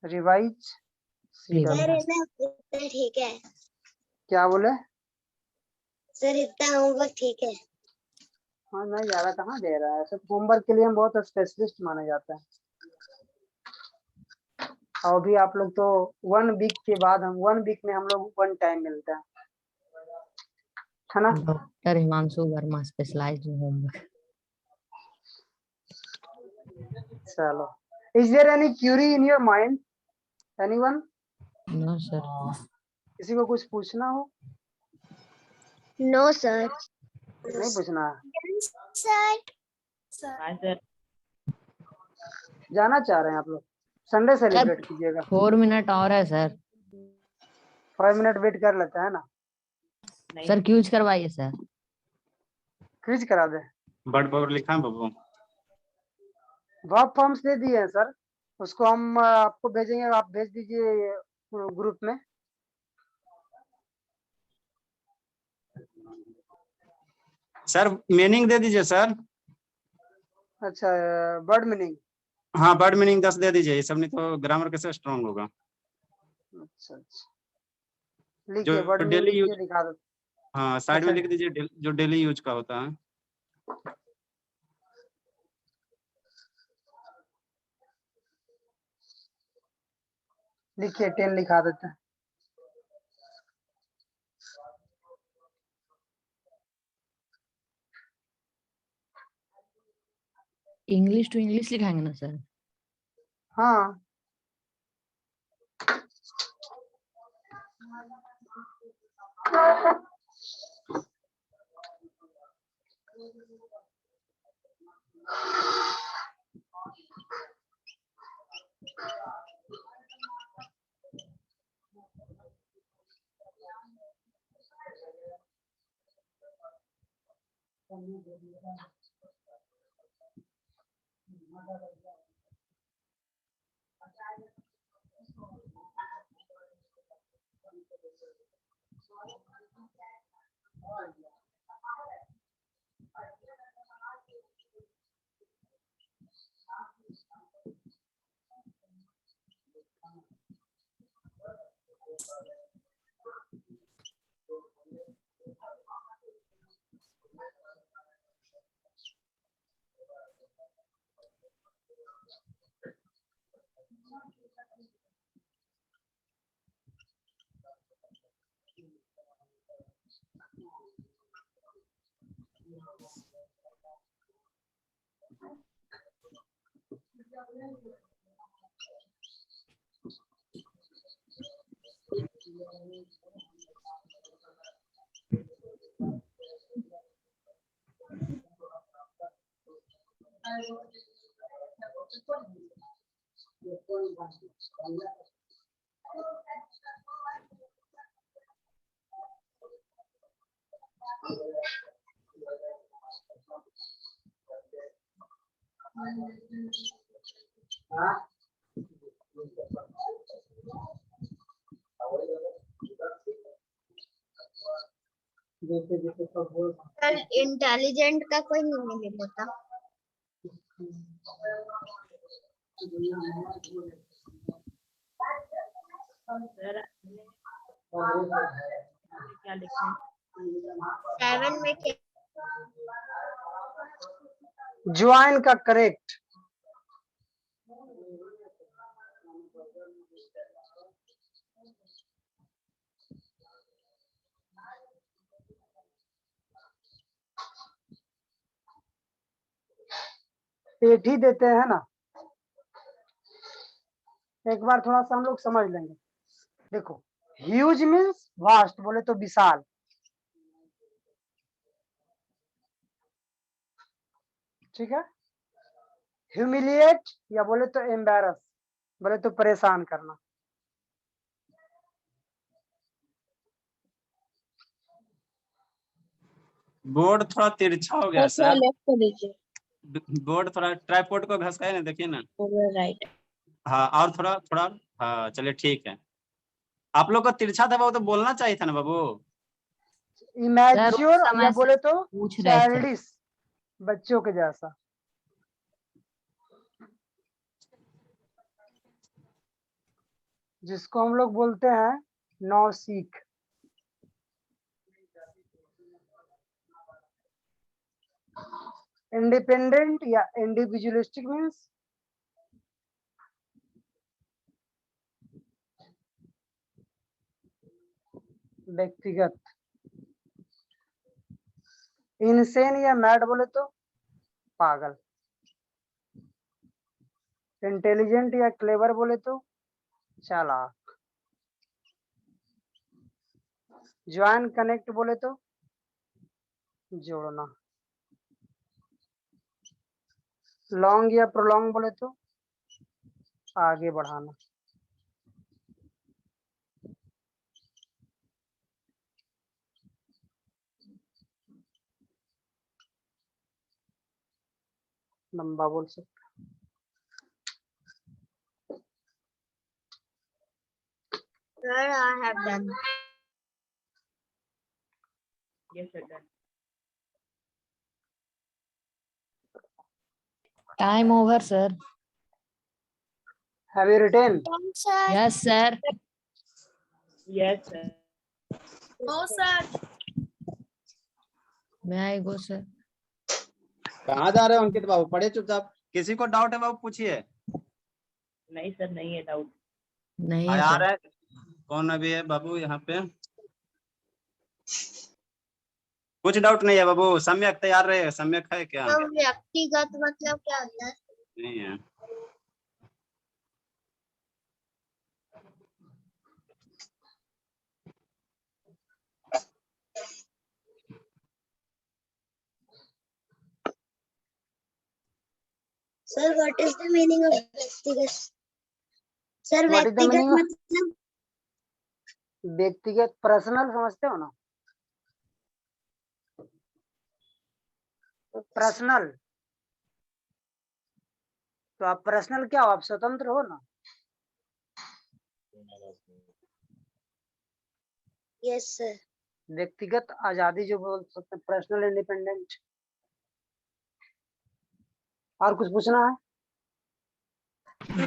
रिवाइज ठीक है। क्या बोले सर इतना होमवर्क ठीक है। हाँ, नहीं ज्यादा कहाँ दे रहा है, ऐसे होमवर्क के लिए हम बहुत स्पेशलिस्ट माने जाते हैं। और भी आप लोग तो 1 वीक के बाद 1 वीक में हम लोग 1 टाइम मिलता है ना। Doctor Himanshu Verma specialised in homework. चलो, is there any query in your mind, anyone? No sir. किसी को कुछ पूछना हो? No sir. नहीं पूछना है? सर हाँ सर। जाना चाह रहे हैं आप लोग? संडे सेलिब्रेट कीजिएगा। 4 मिनट और है सर। 5 मिनट वेट कर लेते हैं ना। सर क्यूज करवाइए सर। क्विज करा दे। बर्ड बोर्ड लिखा है बाबू। वर्क फॉर्म्स दे दिए हैं सर, उसको हम आपको भेजेंगे, आप भेज दीजिए ग्रुप में। सर मीनिंग दे दीजिए सर। अच्छा, वर्ड मीनिंग। हाँ वर्ड मीनिंग 10 दे दीजिए, ये सब नहीं तो ग्रामर कैसे स्ट्रांग होगा। अच्छा अच्छा, लिखिए वर्ड मीनिंग डेली यूज, लिखिए, दिखा दो। हाँ साइड में अच्छा, लिख दीजिए जो डेली यूज का होता है। लिखिए 10 लिखा देते हैं। इंग्लिश टू इंग्लिश लिखाएंगे ना सर? हाँ सर इंटेलिजेंट का कोई मीनिंग होता? सर क्या लिखें? 7 में क्या? ज्वाइन का करेक्ट। पेट ही देते हैं ना, एक बार थोड़ा सा हम लोग समझ लेंगे। देखो ह्यूज मीन्स वास्ट, बोले तो विशाल। ठीक है। ह्यूमिलिएट या बोले तो एम्बैरस, बोले तो परेशान करना। बोर्ड थोड़ा तिरछा हो गया सर। लेफ्ट को दीजिए। बोर्ड थोड़ा ट्राइपॉड को घसकाए ना, देखिए ना। राइट। हाँ और थोड़ा थोड़ा, हाँ चलिए ठीक है। आप लोग को तिरछा था वो तो बोलना चाहिए था ना बाबू। इमेच्योर या बोले तो पूछ रहे थे। चाइल्डिश, बच्चों के जैसा। जिसको हम लोग बोलते हैं नौसिख। इंडिपेंडेंट या इंडिविजुअलिस्टिक मीन्स व्यक्तिगत। इनसेन या मैड बोले तो पागल। इंटेलिजेंट या क्लेवर बोले तो चालाक। ज्वाइन कनेक्ट बोले तो जोड़ना। लॉन्ग या प्रोलॉन्ग बोले तो आगे बढ़ाना। लंबा बोल सकते। Sir, I have done. Yes, sir. Done. Time over, sir. Have you written? Sir. Yes, sir. Yes, sir. No, sir. May I go, sir? कहाँ जा रहे हो अंकित बाबू? पढ़े चुपचाप। किसी को डाउट है बाबू पूछिए। नहीं सर, नहीं है डाउट। नहीं है आ सर। रहा है। कौन अभी है बाबू यहाँ पे? कुछ डाउट नहीं है बाबू। सम्यक तैयार रहे। सम्यक है क्या? तो व्यक्तिगत मतलब क्या होता है? नहीं है। Sir, what is the meaning of व्यक्तिगत? Sir, What is the व्यक्तिगत meaning of- मतलब व्यक्तिगत पर्सनल समझते हो ना? पर्सनल तो आप पर्सनल क्या हो? आप स्वतंत्र हो ना? yes sir. व्यक्तिगत आजादी जो बोल सकते हैं, पर्सनल इंडिपेंडेंट। और कुछ पूछना है?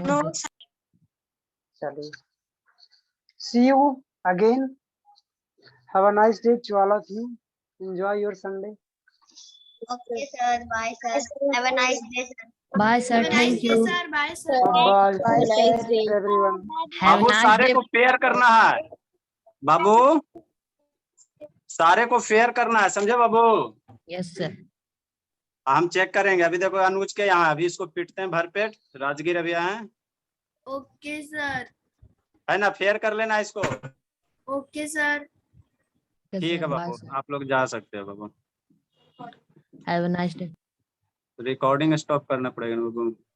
No, चलिए, see you again. Have a nice day to all of you. Enjoy your Sunday. okay sir, bye sir. Have a nice day sir. Bye, sir. Thank you. Sir, bye, sir. Bye, Have a nice day. everyone. Have a Babu nice सारे day. को fair करना है। बाबू सारे को fair करना है, समझे बाबू? Yes, sir. हम चेक करेंगे। अभी देखो अनुज के यहाँ, अभी इसको पीटते हैं भरपेट। राजगीर अभी आए Okay, sir. है ना? फेयर कर लेना इसको। Okay, sir. Yes, ठीक sir. है Bye, बाबू, sir. आप लोग जा सकते हो बाबू। Have a nice day. Recording stop करना पड़ेगा ना बाबू।